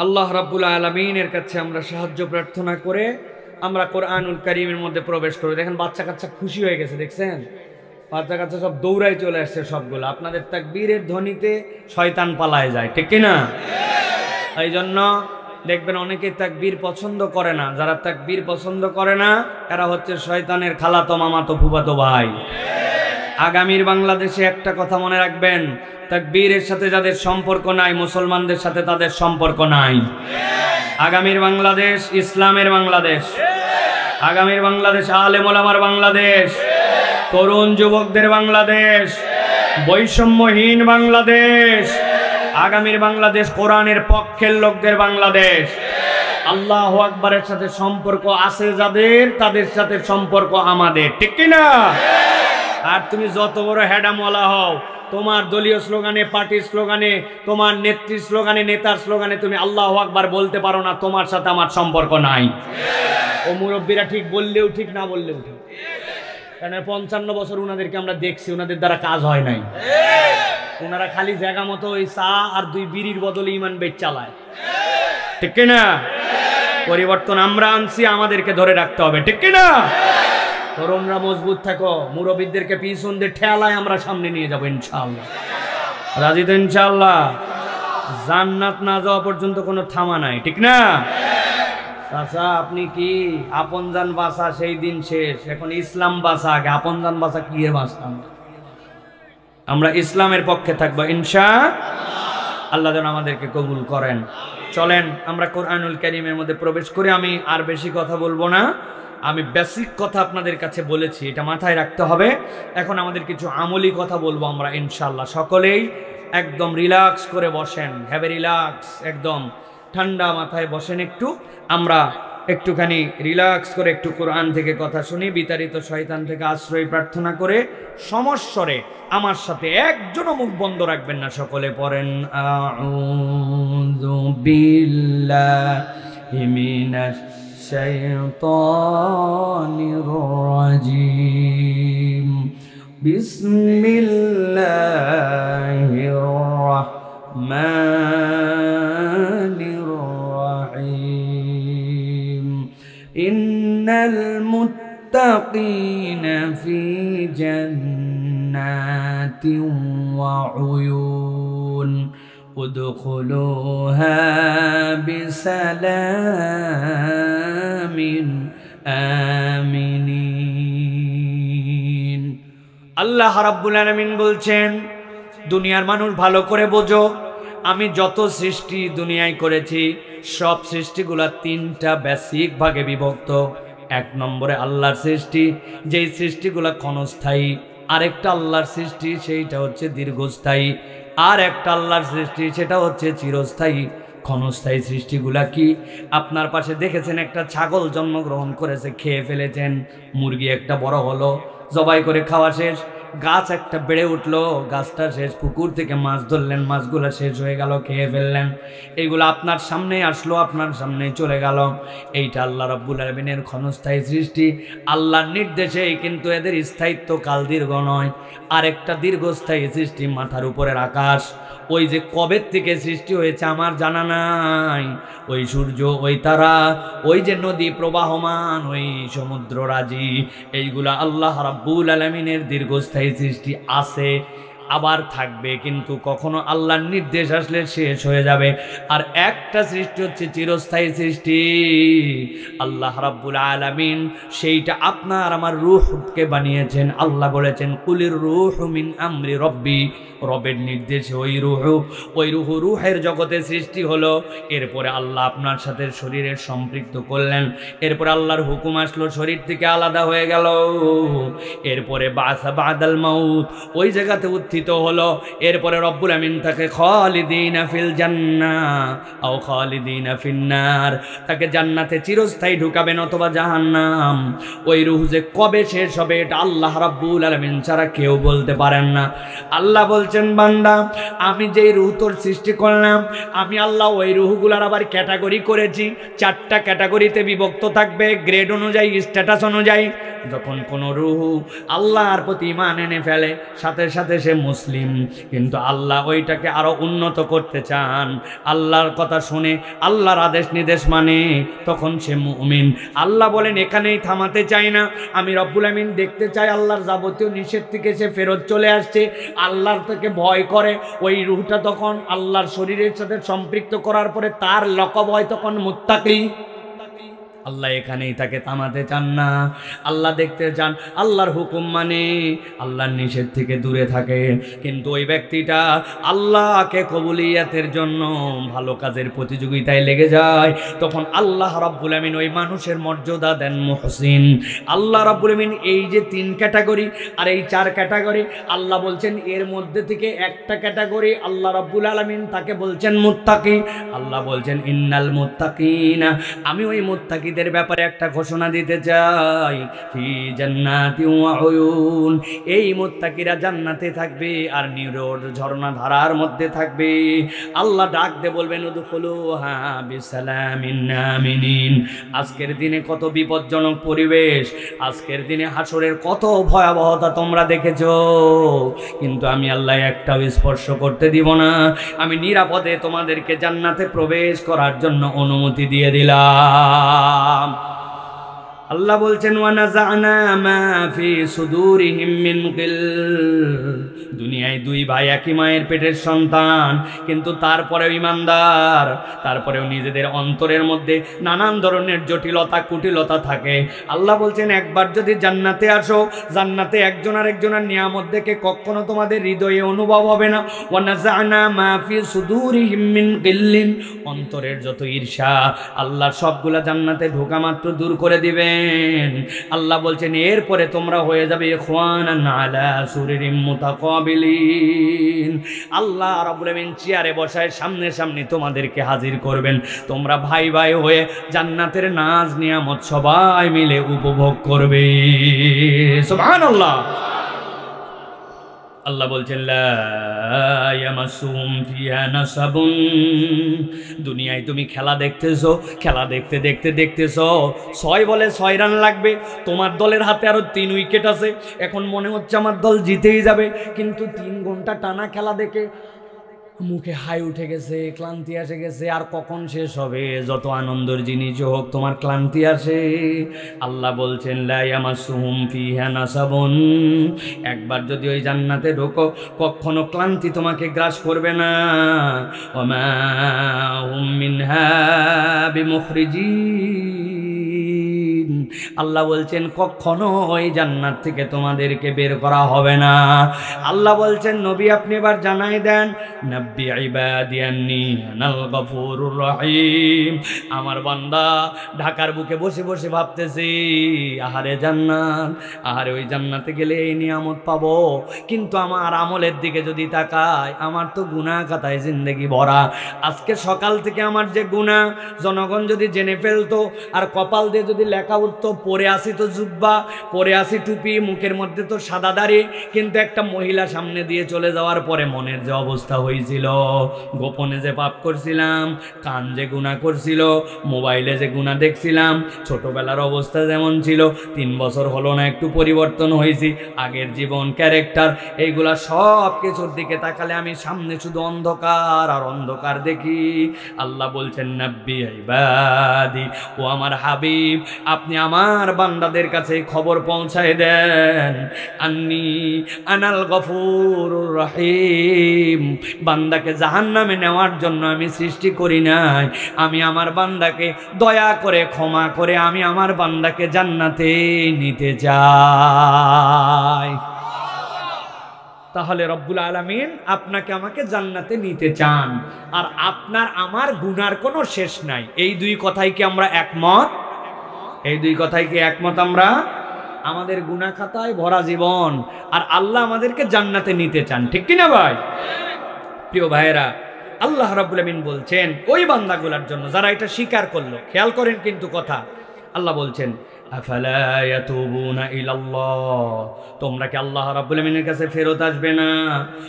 আল্লাহ রাব্বুল আলামিনের কাছে আমরা সাহায্য প্রার্থনা করে আমরা কোরআনুল কারীমের মধ্যে প্রবেশ করব। দেখেন বাচ্চা কাচ্চা খুশি হয়ে গেছে, দেখছেন? বাচ্চা কাচ্চা সব দৌড়াই চলে আসছে সবগুলো। আপনাদের তাকবীরের ধ্বনিতে শয়তান পালায় যায়, ঠিক কিনা? এই জন্য দেখবেন অনেকে তাকবীর পছন্দ করে না। যারা তাকবীর পছন্দ করে না, এরা হচ্ছে শয়তানের খালাতো মামাতো ফুফাতো ভাই। আগামীর বাংলাদেশে একটা কথা মনে রাখবেন, তাকবীরের সাথে যাদের সম্পর্ক নাই, মুসলমানদের সাথে তাদের সম্পর্ক নাই। আগামীর বাংলাদেশ ইসলামের বাংলাদেশ, আগামীর বাংলাদেশ আলেম ওলামার বাংলাদেশ, তরুণ যুবকদের বাংলাদেশ, বৈষম্যহীন বাংলাদেশ। আগামীর বাংলাদেশ কোরআনের পক্ষের লোকদের বাংলাদেশ। আল্লাহু আকবারের সাথে সম্পর্ক আছে যাদের, তাদের সাথে সম্পর্ক আমাদের, ঠিক কিনা? আর তুমি যত বড় হেডামওয়ালা হও, তোমার দলীয় স্লোগানে, পার্টির স্লোগানে, তোমার নেত্রীর স্লোগানে, নেতার স্লোগানে তুমি আল্লাহু আকবার বলতে পারো না, তোমার সাথে আমার সম্পর্ক নাই। ও মুরব্বীরা ঠিক বললেও ঠিক, না বললেও ঠিক। কারণ 55 বছর ওনাদেরকে আমরা দেখছি, ওনাদের দ্বারা কাজ হয় নাই। ওনারা খালি জায়গা মতো ওই চা আর 2 বিড়ির বদলে ইমান বেচ চালায়, ঠিক কিনা? পরিবর্তন আমরা আনছি, আমাদেরকে ধরে রাখতে হবে, ঠিক কিনা? তরুণরা মজবুত থাকো, মুরব্বীদেরকে পিছন দিয়ে ঠেলায় আমরা সামনে নিয়ে যাবো ইনশাআল্লাহ। রাজি তো ইনশাআল্লাহ? জান্নাত না যাওয়া পর্যন্ত কোনো থামা নাই, ঠিক না? চাচা আপনি কি আপন জান বাঁচা সেই দিন শেষ, এখন ইসলাম বাঁচা আগে। আপন জান বাঁচা কি এর বাঁচা? আমরা ইসলামের পক্ষে থাকবো ইনশাআল্লাহ। আল্লাহ যেন আমাদেরকে কবুল করেন। চলেন আমরা কোরআনুল কারীমের মধ্যে প্রবেশ করি। আমি আর বেশি কথা বলবো না, আমি বেসিক কথা আপনাদের কাছে বলেছি, এটা মাথায় রাখতে হবে। এখন আমাদের কিছু আমলি কথা বলবো আমরা ইনশাআল্লাহ। সকলেই একদম রিল্যাক্স করে বসেন, হ্যাভ এ রিল্যাক্স, একদম ঠান্ডা মাথায় বসেন। একটু আমরা একটুখানি রিল্যাক্স করে একটু কোরআন থেকে কথা শুনি, বিতাড়িত শয়তান থেকে আশ্রয় প্রার্থনা করে সমস্বরে আমার সাথে একজনও মুখ বন্ধ রাখবেন না। সকলে পড়েন আউযু বিল্লাহি মিনাশ শাইতানির রাজীম, বিসমিল্লাহির রাহমানির রাহিম। ইন্নাল মুত্তাকিনা ফি জান্নাতিন ওয়া উয়ুন উদখুলুহা বিসালামিন আমিনিন। আল্লাহ রাব্বুল আলামিন বলছেন, দুনিয়ার মানুষ ভালো করে বোঝো, আমি যত সৃষ্টি দুনিয়ায় করেছি সব সৃষ্টিগুলা 3টা বেসিক ভাগে বিভক্ত। 1 নম্বরে আল্লাহর সৃষ্টি, যেই সৃষ্টিগুলা ক্ষণস্থায়ী। আরেকটা আল্লাহর সৃষ্টি, সেইটা হচ্ছে দীর্ঘস্থায়ী। আর একটা আল্লাহর সৃষ্টি, সেটা হচ্ছে চিরস্থায়ী। ক্ষণস্থায়ী সৃষ্টিগুলা কি? আপনার পাশে দেখেছেন একটা ছাগল জন্মগ্রহণ করেছে, খেয়ে ফেলেছেন। মুরগি একটা বড় হলো, জবাই করে খাওয়া শেষ। গাছ একটা বেড়ে উঠলো, গাছটা শেষ। পুকুর থেকে মাছ ধরলেন, মাছগুলো শেষ হয়ে গেল, খেয়ে ফেললেন। এইগুলো আপনার সামনে আসলো, আপনার সামনে চলে গেল। এইটা আল্লাহ রাব্বুল আলামিনের ক্ষণস্থায়ী সৃষ্টি। আল্লাহর নির্দেশেই কিন্তু এদের স্থায়িত্ব কাল দীর্ঘ নয়। আরেকটা দীর্ঘস্থায়ী সৃষ্টি, মাথার উপরের আকাশ। ওই যে কবে থেকে সৃষ্টি হয়েছে আমার জানা নাই। ওই সূর্য, ওই তারা, ওই যে নদী প্রবাহমান, ওই সমুদ্র রাজি, এইগুলা আল্লাহ রাব্বুল আলামিনের দীর্ঘস্থায়ী সৃষ্টি আছে, আবার থাকবে, কিন্তু কখনো আল্লাহর নির্দেশ আসলে শেষ হয়ে যাবে। আর একটা সৃষ্টি হচ্ছে চিরস্থায়ী সৃষ্টি, আল্লাহ রাব্বুল আলামিন সেইটা আপনার আমার রূহকে বানিয়েছেন। আল্লাহ বলেছেন, কুলির রূহু মিন আমরি রব্বি, রবের নির্দেশে ওই রুহের জগতে সৃষ্টি হলো। এরপরে আল্লাহ আপনার সাথে শরীরের সম্পৃক্ত করলেন। এরপর আল্লাহর হুকুম আসলো, শরীর থেকে আলাদা হয়ে গেল। এরপরে বাসা বাদাল মাউত, ওই জায়গাতে উত্থিত হলো। এরপরে রব্বুল আমিন তাকে খালিদিনা ফিল জান্নাহ আও খালিদিনা ফিন্নার, তাকে জান্নাতে চিরস্থায়ী ঢুকাবেন অথবা জাহান্নাম। ওই রূহ যে কবে শেষ হবে এটা আল্লাহ রাব্বুল আলামিন ছাড়া কেউ বলতে পারেন না। আল্লাহ বলছেন, বান্দা আমি যেই রূহ তোর সৃষ্টি করলাম, আমি আল্লাহ ওই রূহগুলার আবার ক্যাটাগরি করেছি। 4টা ক্যাটাগরিতে বিভক্ত থাকবে, গ্রেড অনুযায়ী, স্ট্যাটাস অনুযায়ী। যখন কোনো রূহ আল্লাহর প্রতি ঈমান এনে ফেলে, সাথে সাথে সে মুসলিম, কিন্তু আল্লাহ ওইটাকে আরো উন্নত করতে চান, আল্লাহর কথা শুনে, আল্লাহর আদেশ নির্দেশ মানে, তখন সে মুমিন। আল্লাহ বলেন, এখানেই থামাতে চাই না, আমি রব্বুল আমিন দেখতে চাই আল্লাহর যাবতীয় নিষেধ থেকে সে ফেরত চলে আসছে, আল্লাহর থেকে ভয় করে। ওই রূহটা তখন আল্লাহর শরীরের সাথে সম্পৃক্ত করার পরে তার লকব হয় তখন মুত্তাকি। আল্লাহ এখানেই তাকে থামাতে চান না, আল্লাহ দেখতে চান আল্লাহর হুকুম মানে, আল্লাহর নিষেধ থেকে দূরে থাকে। কিন্তু ওই ব্যক্তিটা আল্লাহকে কবুলিয়াতের জন্য ভালো কাজের প্রতিযোগিতায় লেগে যায়, তখন আল্লাহ রাব্বুল আমিন ওই মানুষের মর্যাদা দেন মুহসিন। আল্লাহ রাব্বুল আমিন এই যে 3 ক্যাটাগরি আর এই 4 ক্যাটাগরি, আল্লাহ বলছেন এর মধ্যে থেকে একটা ক্যাটাগরি আল্লাহ রাব্বুল আলামিন তাকে বলছেন মুত্তাকি। আল্লাহ বলছেন, ইন্নাল মুত্তাকিনা, আমি ওই মুত্তাকি মুত্তাকিদের ব্যাপারে একটা ঘোষণা দিতে চাই, ফি জান্নাতি ওয়া উয়ুন, এই মুত্তাকিরা জান্নাতে থাকবে আর নিরোড ঝর্ণা ধারার মধ্যে থাকবে। আল্লাহ ডাক দিয়ে বলবেন উদখুলুহা বিসালামিন আমিনিন। আজকের দিনে কত বিপজ্জনক পরিবেশ, আজকের দিনে হাসরের কত ভয়াবহতা তোমরা দেখেছো, কিন্তু আমি আল্লাহ একটাও স্পর্শ করতে দিব না। আমি নিরাপদে তোমাদেরকে জান্নাতে প্রবেশ করার জন্য অনুমতি দিয়ে দিলাম। আল্লাহ বলছেন ওয়ানাজানা মা ফি সুদুরিহিম মিন গিল। দুনিয়ায় দুই ভাই একই মায়ের পেটের সন্তান, কিন্তু তারপরেও ইমানদার, তারপরেও নিজেদের অন্তরের মধ্যে নানান ধরনের জটিলতা কুটিলতা থাকে। আল্লাহ বলছেন একবার যদি জান্নাতে আসো, জান্নাতে একজন আরেকজনের নিয়ামত দেখে কখনো তোমাদের হৃদয়ে অনুভব হবে না। ওয়ানাজানা মা ফি সুদুরিহিম মিন গিল্লিন, অন্তরের যত ঈর্ষা আল্লাহ সবগুলা জান্নাতে ঢোকা মাত্র দূর করে দিবেন। আল্লাহ বলছেন এরপরে তোমরা হয়ে যাবে ইখওয়ানান আলা সুরিরিম মুতাকাবিলিন। আল্লাহ রাব্বুল আলামিন চেয়ারে বসায় সামনে সামনে তোমাদেরকে হাজির করবেন, তোমরা ভাই ভাই হয়ে জান্নাতের নাজ নিয়ামত সবাই মিলে উপভোগ করবে। সুবহানাল্লাহ। আল্লাহ বলছেন লা ইয়ামাসুহুম ফিহা নাসাবুন। দুনিয়ায় তুমি খেলা দেখতেছো, খেলা দেখতে দেখতে দেখতেছো 6 বলে 6 রান লাগবে, তোমার দলের হাতে আরো 3 উইকেট আছে, এখন মনে হচ্ছে আমার দল জিতেই যাবে, কিন্তু 3 ঘন্টা টানা খেলা দেখে মুখে হাই উঠে গেছে, ক্লান্তি এসে গেছে, আর কখন শেষ হবে? যত আনন্দের জিনিস হোক তোমার ক্লান্তি আসে। আল্লাহ বলছেন লা ইয়ামাসুহুম ফিহা নাসাবুন, একবার যদি ওই জান্নাতে ঢোকো কখনো ক্লান্তি তোমাকে গ্রাস করবে না। ওয়া মা হুম মিনহা বিমুখরিজিন, আল্লাহ বলছেন কখনো ওই জান্নাত থেকে তোমাদেরকে বের করা হবে না। আল্লাহ বলছেন নবী আপনি এবার জানাই দেন, নব্বি ইবাদি আন্নী আনাল গফুরুর রহিম। আমার বান্দা ঢাকার বুকে বসে বসে ভাবতেছি আহারে জান্নাত, আহারে ওই জান্নাতে গেলে এই নিয়ামত পাবো, কিন্তু আমার আমলের দিকে যদি তাকাই আমার তো গুনাহ খাতায় জিন্দেগি ভরা। আজকে সকাল থেকে আমার যে গুনাহ জনগণ যদি জেনে ফেলতো, আর কপাল দিয়ে যদি লেখা উঠতো পরে আসি তো জুব্বা, পরে আসি টুপি, মুখের মধ্যে তো সাদা দাড়ি, কিন্তু একটা মহিলা সামনে দিয়ে চলে যাওয়ার পরে মনের যে অবস্থা হয়েছিল, গোপনে যে পাপ করছিলাম, কান যে গুনাহ করছিল, মোবাইলে যে গুনাহ দেখছিলাম, ছোটবেলার অবস্থা যেমন ছিল, 3 বছর হলো না একটু পরিবর্তন হয়েছি, আগের জীবন ক্যারেক্টার, এইগুলা সব কিছুর দিকে তাকালে আমি সামনে শুধু অন্ধকার আর অন্ধকার দেখি। আল্লাহ বলছেন নব্বি ইবাদি, ও আমার হাবিব আপনি আমার বান্দাদের কাছে খবর পৌঁছায় দেন, আন্নী আনাল গফুরুর রহিম। বান্দাকে জাহান্নামে নেওয়ার জন্য আমি সৃষ্টি করি নাই, আমি আমার বান্দাকে দয়া করে ক্ষমা করে আমি আমার বান্দাকে জান্নাতে নিতে চাই। তাহলে রব্বুল আলামিন আপনাকে আমাকে জান্নাতে নিতে চান, আর আপনার আমার গুনার কোনো শেষ নাই। এই দুই কথাই কি আমরা একমত? এই দুই কথাই কি একমত আমরা? আমাদের গুনাহ খাতায় ভরা জীবন, আর আল্লাহ আমাদেরকে জান্নাতে নিতে চান, ঠিক কিনা ভাই? প্রিয় ভাইয়েরা, আল্লাহ রাব্বুল আমিন বলছেন ওই বান্দাগুলোর জন্য যারা এটা স্বীকার করলো, খেয়াল করেন কিন্তু কথা, আল্লাহ বলছেন আফালা ইয়াতুবুনা ইলাল্লাহ, তোমরা কি আল্লাহ রাব্বুল আমিনের কাছে ফেরত আসবে না?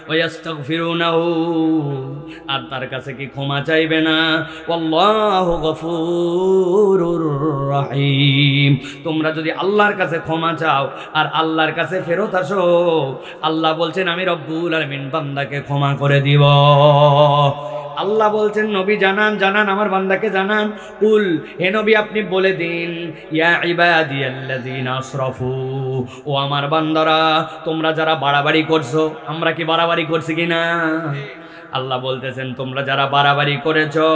ওয়া ইস্তাগফিরুনাহু, আর তার কাছে কি ক্ষমা চাইবে না? ওয়াল্লাহু গফুরুর রহিম, তোমরা যদি আল্লাহর কাছে ক্ষমা চাও আর আল্লাহর কাছে ফেরত আসো, আল্লাহ বলছেন আমি রব্বুল আলামিন বান্দাকে ক্ষমা করে দিব। আল্লাহ বলছেন নবী জানান, জানান আমার বান্দাকে জানান, কুল হে নবী আপনি বলে দিন, ইয়া ইবাদিয়াল্লাযীনা আসরাফু, ও আমার বান্দারা তোমরা যারা বাড়াবাড়ি করছো, আমরা কি বাড়াবাড়ি করছি কিনা? আল্লাহ বলতেছেন তোমরা যারা বাড়াবাড়ি করেছো,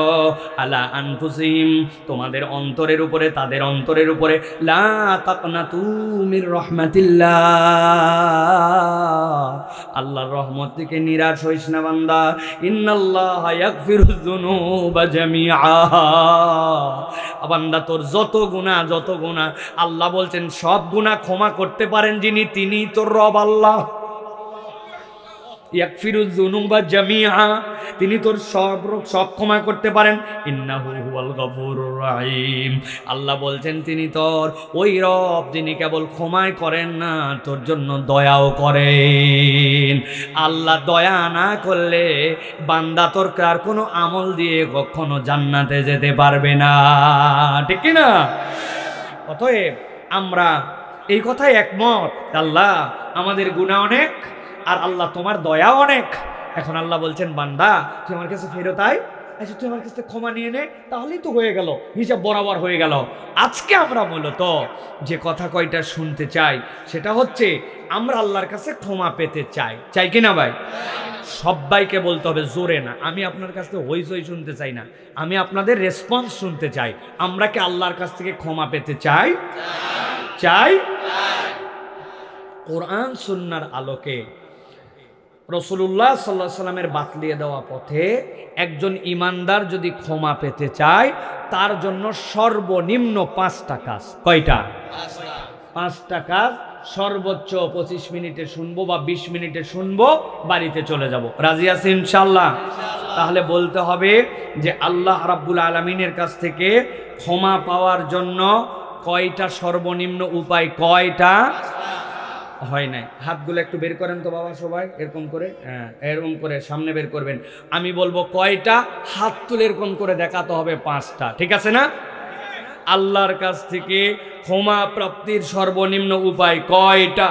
আলা আনফুসিহিম, তোমাদের অন্তরের উপরে, তাদের অন্তরের উপরে, লা তাকনাতু মির রাহমাতিল্লাহ, আল্লাহর রহমত থেকে নিরাশ হইস না বান্দা। ইন্নাল্লাহা ইয়াগফিরুয যুনুবা জামিআ, বান্দা তোর যত গুনাহ আল্লাহ বলছেন সব গুনাহ ক্ষমা করতে পারেন যিনি, তিনি তোর রব আল্লাহ। ইয়াগফিরুয যুনুবা জামিআ, তিনি তোর সব ক্ষমা করতে পারেন। ইন্নাহু হুয়াল গফুরুর রহিম, আল্লাহ বলছেন তিনি তোর ওই রব যিনি কেবল ক্ষমাই করেন না, তোর জন্য দয়াও করেন। আল্লাহ দয়া না করলে বান্দা তোর কার কোনো আমল দিয়ে কখনো জান্নাতে যেতে পারবে না, ঠিক কি না? অতএব আমরা এই কথাই একমত, আল্লাহ আমাদের গুনাহ অনেক আর আল্লাহ তোমার দয়া অনেক। এখন আল্লাহ বলছেন বান্দা তুই আমার কাছে ফেরত আয়, আচ্ছা তুই আমার কাছে ক্ষমা নিয়ে নে, তাহলেই তো হয়ে গেল, হিসাব বরাবর হয়ে গেল। আজকে আমরা মূলত যে কথা কয়টা শুনতে চাই সেটা হচ্ছে আমরা আল্লাহর কাছে ক্ষমা পেতে চাই, চাই কিনা ভাই? সবাইকে বলতে হবে, জোরে না। আমি আপনার কাছ থেকে হইচই শুনতে চাই না, আমি আপনাদের রেসপন্স শুনতে চাই। আমরা কি আল্লাহর কাছ থেকে ক্ষমা পেতে চাই? চাই। কোরআন সুন্নাহর আলোকে রাসূলুল্লাহ সাল্লাল্লাহু আলাইহি সাল্লামের বাতলিয়ে দেওয়া পথে একজন ইমানদার যদি ক্ষমা পেতে চায় তার জন্য সর্বনিম্ন 5টা কাজ। কয়টা? 5টা কাজ। সর্বোচ্চ 25 মিনিটে শুনবো বা 20 মিনিটে শুনবো, বাড়িতে চলে যাব। রাজি আছেন ইনশাআল্লাহ? তাহলে বলতে হবে যে আল্লাহ রাব্বুল আলামিনের কাছ থেকে ক্ষমা পাওয়ার জন্য কয়টা সর্বনিম্ন উপায়? কয়টা? হয় নাই, হাতগুলো একটু বের করেন তো বাবা, সবাই এরকম করে, হ্যাঁ এরকম করে সামনে বের করবেন। আমি বলবো কয়টা, হাত তুলে এরকম করে দেখাতে হবে 5টা, ঠিক আছে না? আল্লাহর কাছ থেকে ক্ষমা প্রাপ্তির সর্বনিম্ন উপায় কয়টা?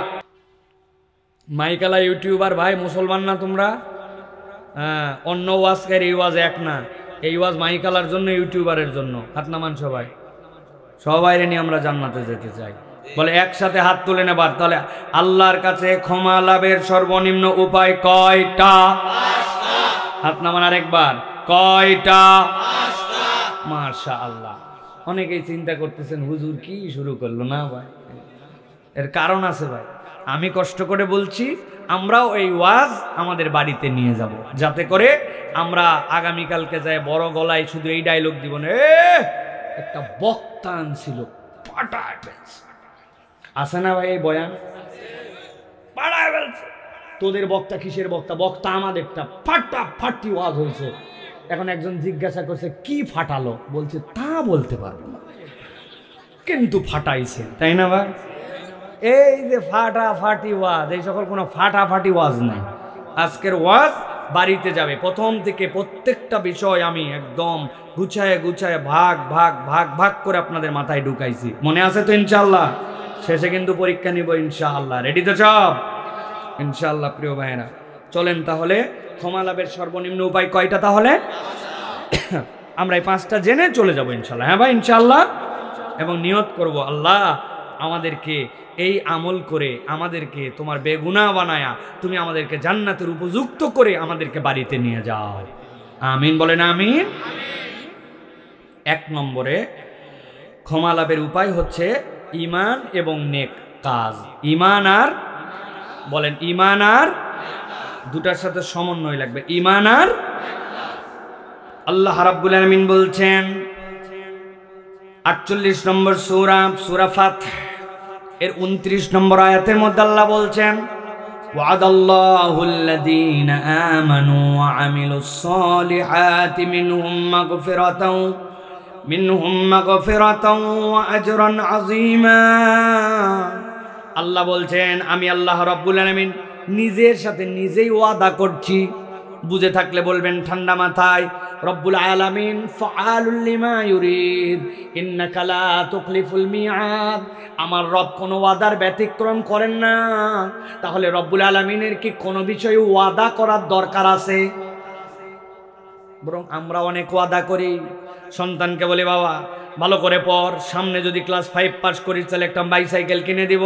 মাইকালা ইউটিউবার ভাই, মুসলমান না তোমরা? হ্যাঁ, অন্য ওয়াজকার এই ওয়াজ এক না, এই ওয়াজ মাইকালার জন্য, ইউটিউবারের জন্য। হাত নামান সবাই, সবাই নিয়ে আমরা জান্নাতে যেতে চাই। বলে একসাথে হাত তুলে নেবার। তাহলে আল্লাহর কাছে ক্ষমা লাভের সর্বনিম্ন উপায় কয়টা? হাত নামান আরেকবার, কয়টা? মাশাআল্লাহ। অনেকেই চিন্তা করতেছেন হুজুর কি শুরু করলো না ভাই, এর কারণ আছে ভাই। আমি কষ্ট করে বলছি, আমরাও এই ওয়াজ আমাদের বাড়িতে নিয়ে যাব, যাতে করে আমরা আগামীকালকে যায় বড় গলায় শুধু এই ডায়লগ দিব না, একটা বক্তা আনছিল পাটায় ফেলছে, আছে না ভাই? এই বয়ান পাটায় ফেলছে। তোদের বক্তা কিসের বক্তা? বক্তা আমাদেরটা ফাটাফাটি ওয়াজ হয়েছে। এখন একজন জিজ্ঞাসা করছে কি ফাটালো, বলছে তা বলতে পারবো না, কিন্তু ফাটাইছে, তাই না ভাই? এই যে ফাটাফাটি ওয়াজ, এই সকল কোনো ফাটাফাটি ওয়াজ নাই। আজকের ওয়াজ বাড়িতে যাবে, প্রথম থেকে প্রত্যেকটা বিষয় আমি একদম গুছায় গুছায় ভাগ ভাগ ভাগ ভাগ করে আপনাদের মাথায় ঢুকাইছি। মনে আছে তো ইনশাআল্লাহ? শেষে কিন্তু পরীক্ষা নিব ইনশাআল্লাহ। রেডি তো সব ইনশাআল্লাহ? প্রিয় ভাইয়েরা, চলেন তাহলে ক্ষমা লাভের সর্বনিম্ন উপায় কয়টা? তাহলে আমরা এই 5টা জেনে চলে যাব ইনশাআল্লাহ। হ্যাঁ ভাই, ইনশাআল্লাহ। এবং নিয়ত করব আল্লাহ আমাদেরকে এই আমল করে আমাদেরকে তোমার বেগুনাহ বানায়া তুমি আমাদেরকে জান্নাতের উপযুক্ত করে আমাদেরকে বাড়িতে নিয়ে যাও। আমিন বলেন আমিন। 1 নম্বরে ক্ষমা লাভের উপায় হচ্ছে ঈমান এবং নেক কাজ। ঈমান আর, বলেন ঈমান আর, দুটার সাথে সমন্বয় লাগবে, ঈমান আর। আল্লাহ রাব্বুল আলামিন বলছেন 48 নম্বর সূরা, সূরা ফাতহ এর 29 নম্বর আয়াতের মধ্যে আল্লাহ বলছেন ওয়াদাল্লাহুল্লাযীনা আমানু ওয়া আমিলুস সালিহাতি মিনহুম মাগফিরাতাও ওয়া আজরান আযীমা। আল্লাহ বলছেন আমি আল্লাহ রাব্বুল আলামিন নিজের সাথে নিজেই ওয়াদা করছি। বুঝে থাকলে বলবেন ঠান্ডা মাথায়, রব্বুল আলামিন ফাআলুল লিমা ইউরিদ ইন্নাকা লা তুখলিফুল মিআদ। আমার রব কোনো ওয়াদার ব্যতিক্রম করেন না। তাহলে রব্বুল আলামিনের কি কোনো বিষয়ে ওয়াদা করার দরকার আছে? বরং আমরা অনেক ওয়াদা করি। সন্তানকে বলি বাবা ভালো করে পড়, সামনে যদি ক্লাস 5 পাস করিস তাহলে একটা বাইসাইকেল কিনে দিব।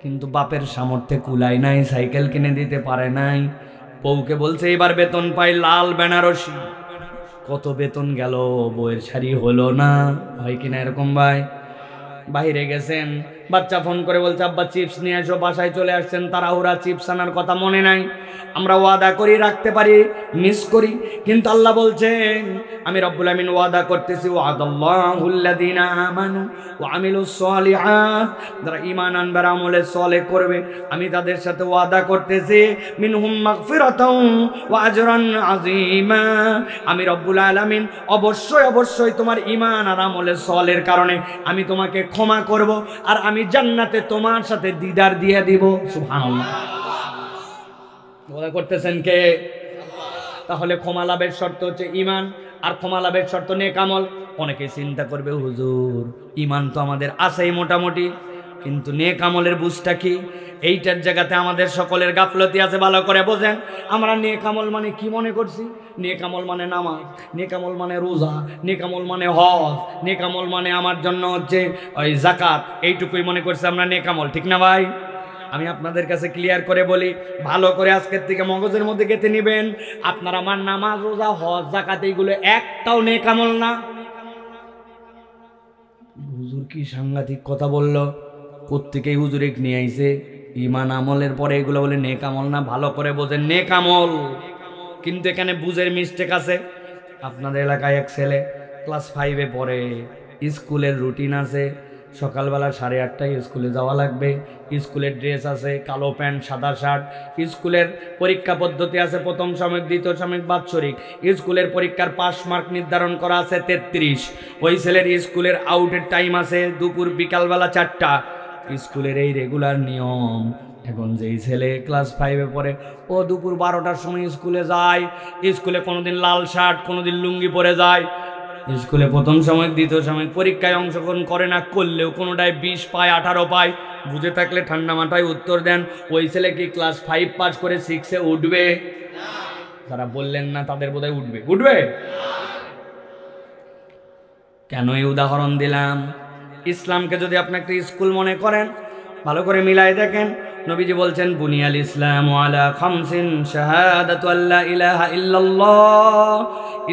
কিন্তু বাপের সামর্থ্যে কুলাই নাই, সাইকেল কিনে দিতে পারে নাই। বউকে বলছে এবার বেতন পাই লাল বেনারসি, কত বেতন গেল, বউয়ের শাড়ি হলো না। হয় কিনা এরকম ভাই? বাইরে গেছেন, বাচ্চা ফোন করে বলছে আব্বা চিপস নিয়ে এসো, বাসায় চলে আসছেন, তাড়াহুড়া, চিপস আনার কথা মনে নাই। আমরা ওয়াদা করি, রাখতে পারি, মিস করি, কিন্তু আল্লাহ বলছেন আমি রব্বুল আমিন ওয়াদা করতেছি, ওয়াদাল্লাহুল্লাযীনা আমানু ওয়া আমিলুস সালিহাত, যারা ঈমান আনবে আর আমলে সালেহ করবে আমি তাদের সাথে ওয়াদা করতেছি মিনহুম মাগফিরাতাও ওয়া আজরান আযীমা। আমি রব্বুল আলামিন অবশ্যই অবশ্যই তোমার ঈমান আর আমলে সালেহের কারণে আমি তোমাকে ক্ষমা করব, আর আমি জান্নাতে তোমার সাথে দিদার দিয়ে দিব। সুবহানাল্লাহ। ওয়াদা করতেছেন কে? তাহলে ক্ষমা লাভের শর্ত হচ্ছে ঈমান, আর ক্ষমা লাভের শর্ত নেক আমল। অনেকে চিন্তা করবে হুজুর ঈমান তো আমাদের আছেই মোটামুটি, কিন্তু নেক আমলের বুঝটা কি? এইটার জায়গাতে আমাদের সকলের গাফলতি আছে, ভালো করে বোঝেন। আমরা নেক আমল মানে কি মনে করছি? নেক আমল মানে নামাজ, নেক আমল মানে রোজা, নেক আমল মানে হজ, নেক আমল মানে আমার জন্য হচ্ছে ওই যাকাত, এইটুকুই মনে করছি আমরা নেক আমল, ঠিক না ভাই? আমি আপনাদের কাছে ক্লিয়ার করে বলি, ভালো করে আজকের থেকে মগজের মধ্যে গেঁথে নেবেন, আপনার আমার নামাজ, রোজা, হজ, যাকাত এইগুলো একটাও নেক আমল না। হুজুর কি সাংঘাতিক কথা বললো, প্রত্যেকেই হুজুরে নিয়ে আইছে, ঈমান আমলের পরে এগুলো বলে নেক আমল না। ভালো করে বোঝেন, নেক আমল, কিন্তু এখানে বুঝের মিস্টেক আছে। আপনাদের এলাকায় এক ছেলে ক্লাস 5-এ পড়ে, স্কুলের রুটিন আছে, সকালবেলা 8:30টায় স্কুলে যাওয়া লাগবে, স্কুলের ড্রেস আছে, কালো প্যান্ট সাদা শার্ট, স্কুলের পরীক্ষা পদ্ধতি আছে, প্রথম সাময়িক, দ্বিতীয় সাময়িক, বাৎসরিক, স্কুলের পরীক্ষার পাস মার্ক নির্ধারণ করা আছে 33। ওই ছেলের স্কুলের আউটের টাইম আছে দুপুর বিকালবেলা 4টা, স্কুলের এই রেগুলার নিয়ম। এখন যেই ছেলে ক্লাস 5-এ পড়ে ও দুপুর 12টার সময় স্কুলে যায়, স্কুলে কোনোদিন লাল শার্ট, কোনোদিন লুঙ্গি পরে যায়, স্কুলে প্রথম সাময়িক, দ্বিতীয় সাময়িক পরীক্ষায় অংশগ্রহণ করে না, করলেও কোনোটায় 20 পায়, 18 পায়। বুঝে থাকলে ঠান্ডা মাথায় উত্তর দেন, ওই ছেলে কি ক্লাস 5 পাস করে 6-এ উঠবে? যারা বললেন না তাদের বোধহয় উঠবে। উঠবে কেন? এই উদাহরণ দিলাম, ইসলামকে যদি আপনি একটা স্কুল মনে করেন, ভালো করে মিলাই দেখেন, নবীজি বলছেন বুনিয়াল ইসলাম আলা খামসিন শাহাদাতু আল্লা ইলাহা ইল্লাল্লাহ।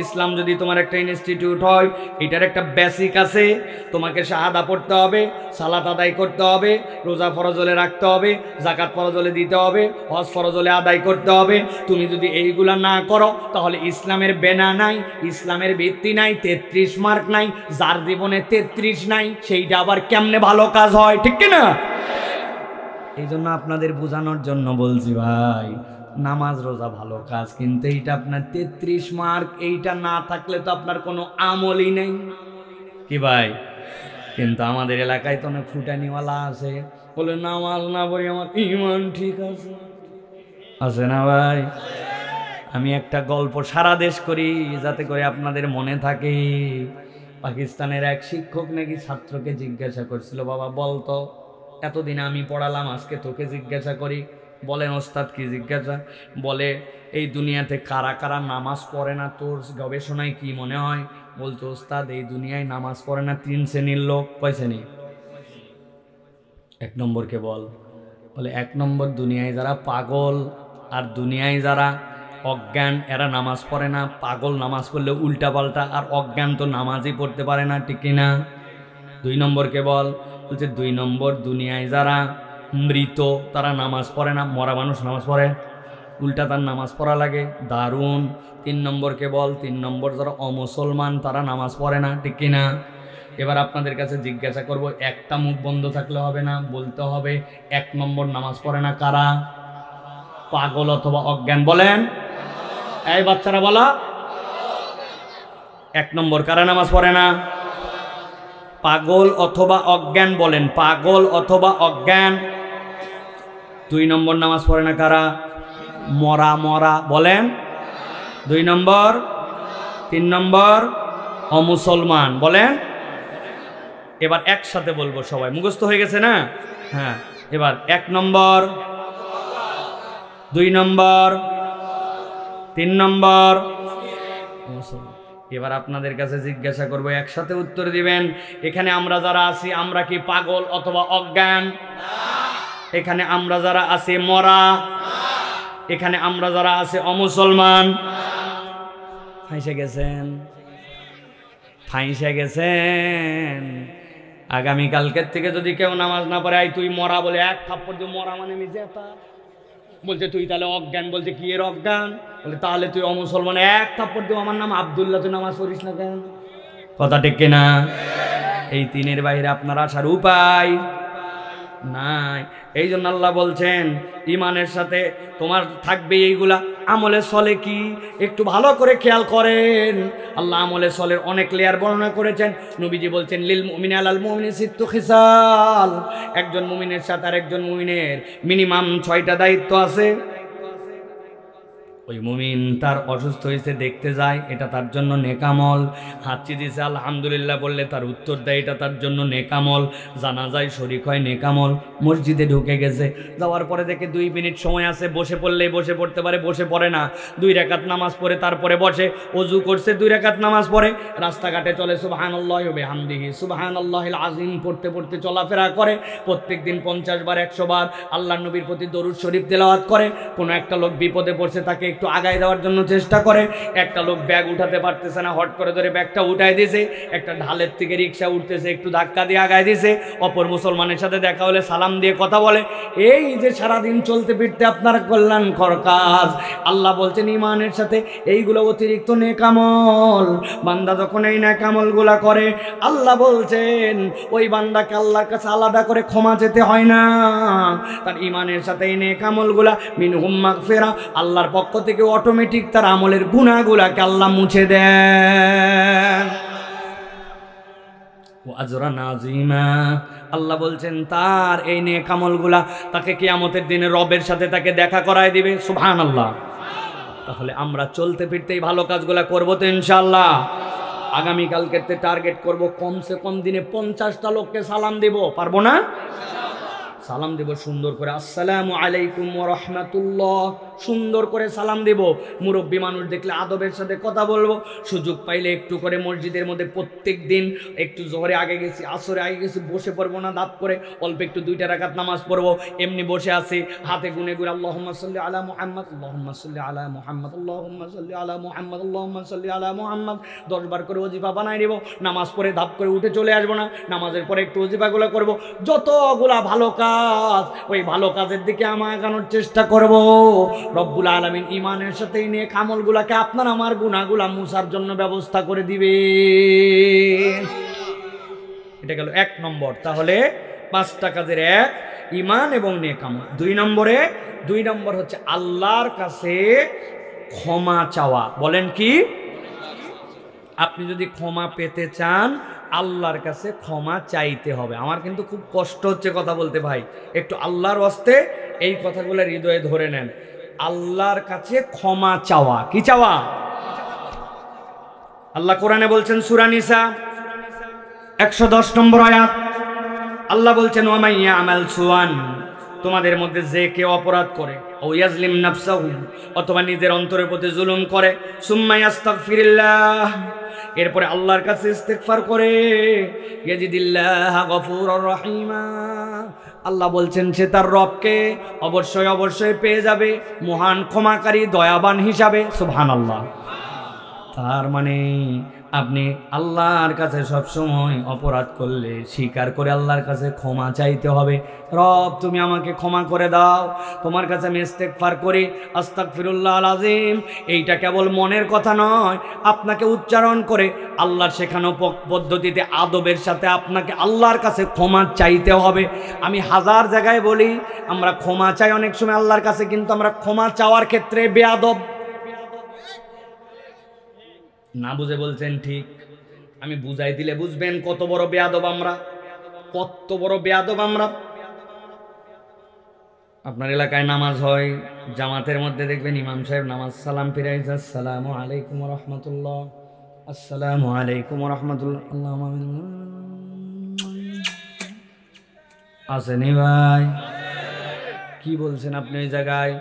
ইসলাম যদি তোমার একটা ইনস্টিটিউট হয়, এটার একটা বেসিক আছে, তোমাকে শাহাদা পড়তে হবে, সালাত আদায় করতে হবে, রোজা ফরজ হলে রাখতে হবে, যাকাত ফরজ হলে দিতে হবে, হজ ফরজ হলে আদায় করতে হবে। তুমি যদি এইগুলা না করো তাহলে ইসলামের বেনা নাই, ইসলামের ভিত্তি নাই, 33 মার্ক নাই। যার জীবনে 33 নাই সেইটা আবার কেমনে ভালো কাজ হয়, ঠিক কিনা? এই জন্য আপনাদের বোঝানোর জন্য বলছি ভাই, নামাজ রোজা ভালো কাজ, কিন্তু এইটা আপনার 33 মার্ক, এইটা না থাকলে তো আপনার কোনো আমলই নেই, কি ভাই? কিন্তু আমাদের এলাকায় তো অনেক ফুটানিওয়ালা আছে, বলে নামাজ না পড়ি আমার ঈমান ঠিক আছে, আছে না ভাই? আমি একটা গল্প সারা দেশ করি যাতে করে আপনাদের মনে থাকে। পাকিস্তানের এক শিক্ষক নাকি ছাত্রকে জিজ্ঞাসা করছিল, বাবা বলতো, এতদিন আমি পড়ালাম, আজকে তোকে জিজ্ঞাসা করি। বলেন ওস্তাদ কি জিজ্ঞাসা? বলে এই দুনিয়াতে কারা কারা নামাজ পড়ে না, তোর গবেষণায় কি মনে হয়? বলতো ওস্তাদ এই দুনিয়ায় নামাজ পড়ে না 3 শ্রেণীর লোক। কয় শ্রেণী? 1 নম্বরকে বল। বলে 1 নম্বর দুনিয়ায় যারা পাগল আর দুনিয়ায় যারা অজ্ঞান, এরা নামাজ পড়ে না। পাগল নামাজ পড়লে উল্টা পাল্টা, আর অজ্ঞান তো নামাজই পড়তে পারে না, ঠিক কিনা? 2 নম্বরকে বল। বলছে 2 নম্বর দুনিয়ায় যারা মৃত তারা নামাজ পড়ে না। মরা মানুষ নামাজ পড়ে, উল্টা তার নামাজ পড়া লাগে। দারুণ। 3 নম্বরকে বল। 3 নম্বর যারা অমুসলমান তারা নামাজ পড়ে না, ঠিক কিনা? এবার আপনাদের কাছে জিজ্ঞাসা করব, একটা মুখ বন্ধ থাকলে হবে না, বলতে হবে 1 নম্বর নামাজ পড়ে না কারা? পাগল অথবা অজ্ঞান। বলেন, এই বাচ্চারা বলো, 1 নম্বর কারা নামাজ পড়ে না? পাগল অথবা অজ্ঞান। বলেন, পাগল অথবা অজ্ঞান। 2 নম্বর নামাজ পড়ে না কারা? মরা মরা। বলেন, 2 নম্বর। 3 নম্বর অমুসলমান। বলেন, এবার একসাথে বলবো সবাই, মুখস্থ হয়ে গেছে না? হ্যাঁ, এবার 1 নম্বর, 2 নম্বর, 3 নম্বর মুসলমান। এবার আপনাদের কাছে জিজ্ঞাসা করবো, একসাথে উত্তর দিবেন। এখানে আমরা যারা আছি, আমরা কি পাগল অথবা অজ্ঞান? এখানে আমরা যারা আছি মরা? এখানে আমরা যারা আছি অমুসলমান? ফাঁসে গেছেন, ফাঁসে গেছেন। আগামীকালকের থেকে যদি কেউ নামাজ না পড়ে, আই তুই মরা বলে এক থাপ্পড় দিয়ে মরা মানে আমি জেতা। বলছে তুই তাহলে অজ্ঞান। বলছে কি এর অজ্ঞান? বলে তাহলে তুই অমুসলমান। এক থাপ্পড় দিয়ে আমার নাম আব্দুল্লাহ, তুই নামাজ পড়িস না কেন? কথা ঠিক কিনা? এই তিনের বাইরে আপনার আসার উপায় নাই। এই জন্য আল্লাহ বলছেন ইমানের সাথে তোমার থাকবে এইগুলা। আমলে সলে কি একটু ভালো করে খেয়াল করেন। আল্লাহ আমলে সলের অনেক লেয়ার বর্ণনা করেছেন। নবীজি বলছেন লিল মুমিনি আলাল মুমিনি সিত্তু খিসাল, একজন মুমিনের সাথে আর একজন মুমিনের মিনিমাম 6টা দায়িত্ব আছে। ওই মুমিন তার অসুস্থ হয়েছে দেখতে যায়, এটা তার জন্য নেকামল। হাঁচি দিছে আলহামদুলিল্লাহ বললে তার উত্তর দেয়, এটা তার জন্য নেকামল। জানাজায় শরীক হয় নেকামল। মসজিদে ঢুকে গেছে, যাওয়ার পরে দেখে 2 মিনিট সময় আছে, বসে পড়লেই বসে পড়তে পারে, বসে পড়ে না। 2 রাকাত নামাজ পড়ে তারপরে বসে, অজু করছে 2 রাকাত নামাজ পড়ে, রাস্তাঘাটে চলে সুবহানাল্লাহি ওয়া বিহামদিহি সুবহানাল্লাহিল আযীম পড়তে পড়তে চলাফেরা করে। প্রত্যেক দিন 50 বার 100 বার আল্লাহর নবীর প্রতি দরুদ শরীফ তেলাওয়াত করে। কোনো একটা লোক বিপদে পড়ছে, তাকে একটু আগায় দেওয়ার জন্য চেষ্টা করে। একটা লোক ব্যাগ উঠাতে পারতেছে না, হট করে ধরে ব্যাগটা উঠায় দিয়েছে। একটা ঢালের থেকে রিক্সা উঠতেছে, একটু ধাক্কা দিয়ে আগায় দিয়েছে। অপর মুসলমানের সাথে দেখা হলে সালাম দিয়ে কথা বলে। এই যে সারাদিন চলতে ফিরতে আপনার কল্যাণকর কাজ। আল্লাহ বলছেন ইমানের সাথে এইগুলো অতিরিক্ত নেকামল। বান্দা যখন এই নেকামলগুলা করে, আল্লাহ বলছেন ওই বান্দাকে আল্লাহর কাছে আলাদা করে ক্ষমা চেতে হয় না। তার ইমানের সাথে এই নেকামলগুলা মিনহুম মাগফিরা, আল্লাহর পক্ষ থেকে অটোমেটিক তার আমলের গুনাহগুলাকে আল্লাহ মুছে দেন। ও আজরান আযীমা, আল্লাহ বলছেন তার এই নেক আমলগুলা তাকে কিয়ামতের দিনে রবের সাথে তাকে দেখা করায় দিবে। সুবহানাল্লাহ। তাহলে আমরা চলতে ফিরতেই ভালো কাজগুলা করবো তো ইনশাআল্লাহ। আগামীকালকে টার্গেট করব কমসে কম দিনে 50টা লোককে সালাম দেব। পারবো না? সালাম দেব সুন্দর করে, আসসালামু আলাইকুম ওয়া রাহমাতুল্লাহ, সুন্দর করে সালাম দেব। মুরব্বী মানুষ দেখলে আদবের সাথে কথা বলবো। সুযোগ পাইলে একটু করে মসজিদের মধ্যে প্রত্যেক দিন একটু জোহরে আগে গেছি, আসরে আগে গেছি, বসে পড়বো না দাঁত করে, অল্প একটু 2টা রাকাত নামাজ পড়বো। এমনি বসে আছি, হাতে গুনে গুনে আল্লাহুম্মা সাল্লি আলা মুহাম্মদ, আল্লাহুম্মা সাল্লি আলা মুহাম্মদ, আল্লাহুম্মা সাল্লি আলা মুহাম্মদ, আল্লাহুম্মা সাল্লি আলা মুহাম্মদ 10 বার করে ওজিফা বানায় নেব। নামাজ পড়ে ধাপ করে উঠে চলে আসবো না, নামাজের পরে একটু ওজিফাগুলো করবো। যতগুলা ভালো কাজ, ওই ভালো কাজের দিকে আমার আগানোর চেষ্টা করব। রব্বুল আলামিন ইমানের সাথে নেক আমলগুলাকে আপনার আমার গুনাহগুলা মুছার জন্য ব্যবস্থা করে দিবে। এটা গেল 1 নম্বর। তাহলে 5টা কাজের 1 ইমান এবং নেক আমল। 2 নম্বর হচ্ছে আল্লাহর কাছে ক্ষমা চাওয়া। বলেন কি? আপনি যদি ক্ষমা পেতে চান, আল্লাহর কাছে ক্ষমা চাইতে হবে। আমার কিন্তু খুব কষ্ট হচ্ছে কথা বলতে ভাই, একটু আল্লাহর ওয়াস্তে এই কথাগুলো হৃদয়ে ধরে নেন। আল্লাহর কাছে ক্ষমা চাওয়া। কি চাওয়া? আল্লাহ কোরআনে বলছেন সূরা নিসা 110 নম্বর আয়াত, আল্লাহ বলছেন ওয়া মান ইয়ামাল সুআন, তোমাদের মধ্যে যে কেউ অপরাধ করে, ও ইয়াজলিম নাফসাহু, অথবা নিজের অন্তরের প্রতি জুলুম করে, সুম্মা ইয়াস্তাগফিরিল্লাহ, এরপরে আল্লাহর কাছে ইস্তেগফার করে, ইয়াজিদিল্লাহ গফুরুর রহিমা, আল্লাহ বলছেন সে তার রবকে অবশ্যই পেয়ে যাবে মহান ক্ষমাকারী দয়াবান হিসাবে। সুবহানাল্লাহ। তার মানে আপনি আল্লাহর কাছে সবসময় অপরাধ করলে স্বীকার করে আল্লাহর কাছে ক্ষমা চাইতে হবে। রব তুমি আমাকে ক্ষমা করে দাও, তোমার কাছে আমি ইস্তেগফার করি, আস্তাগফিরুল্লাহল আযীম। এইটা কেবল মনের কথা নয়, আপনাকে উচ্চারণ করে আল্লাহর শেখানো পদ্ধতিতে আদবের সাথে আপনাকে আল্লাহর কাছে ক্ষমা চাইতে হবে। আমি 1000 জায়গায় বলি আমরা ক্ষমা চাই অনেক সময় আল্লাহর কাছে, কিন্তু আমরা ক্ষমা চাওয়ার ক্ষেত্রে বেয়াদব। না বুঝে বলছেন ঠিক, আমি বুঝাই দিলে বুঝবেন কত বড় বেয়াদব আমরা, কত বড় বেয়াদব আমরা। আপনার এলাকায় নামাজ হয়, জামাতের মধ্যে দেখবেন ইমাম সাহেব নামাজ সালাম ফিরাইছে, আসসালামু আলাইকুম ওয়া রাহমাতুল্লাহ, আসসালামু আলাইকুম ওয়া রাহমাতুল্লাহ, আল্লাহুম্মা আমিন। আসেনি ভাই? কি বলছেন আপনি ওই জায়গায়?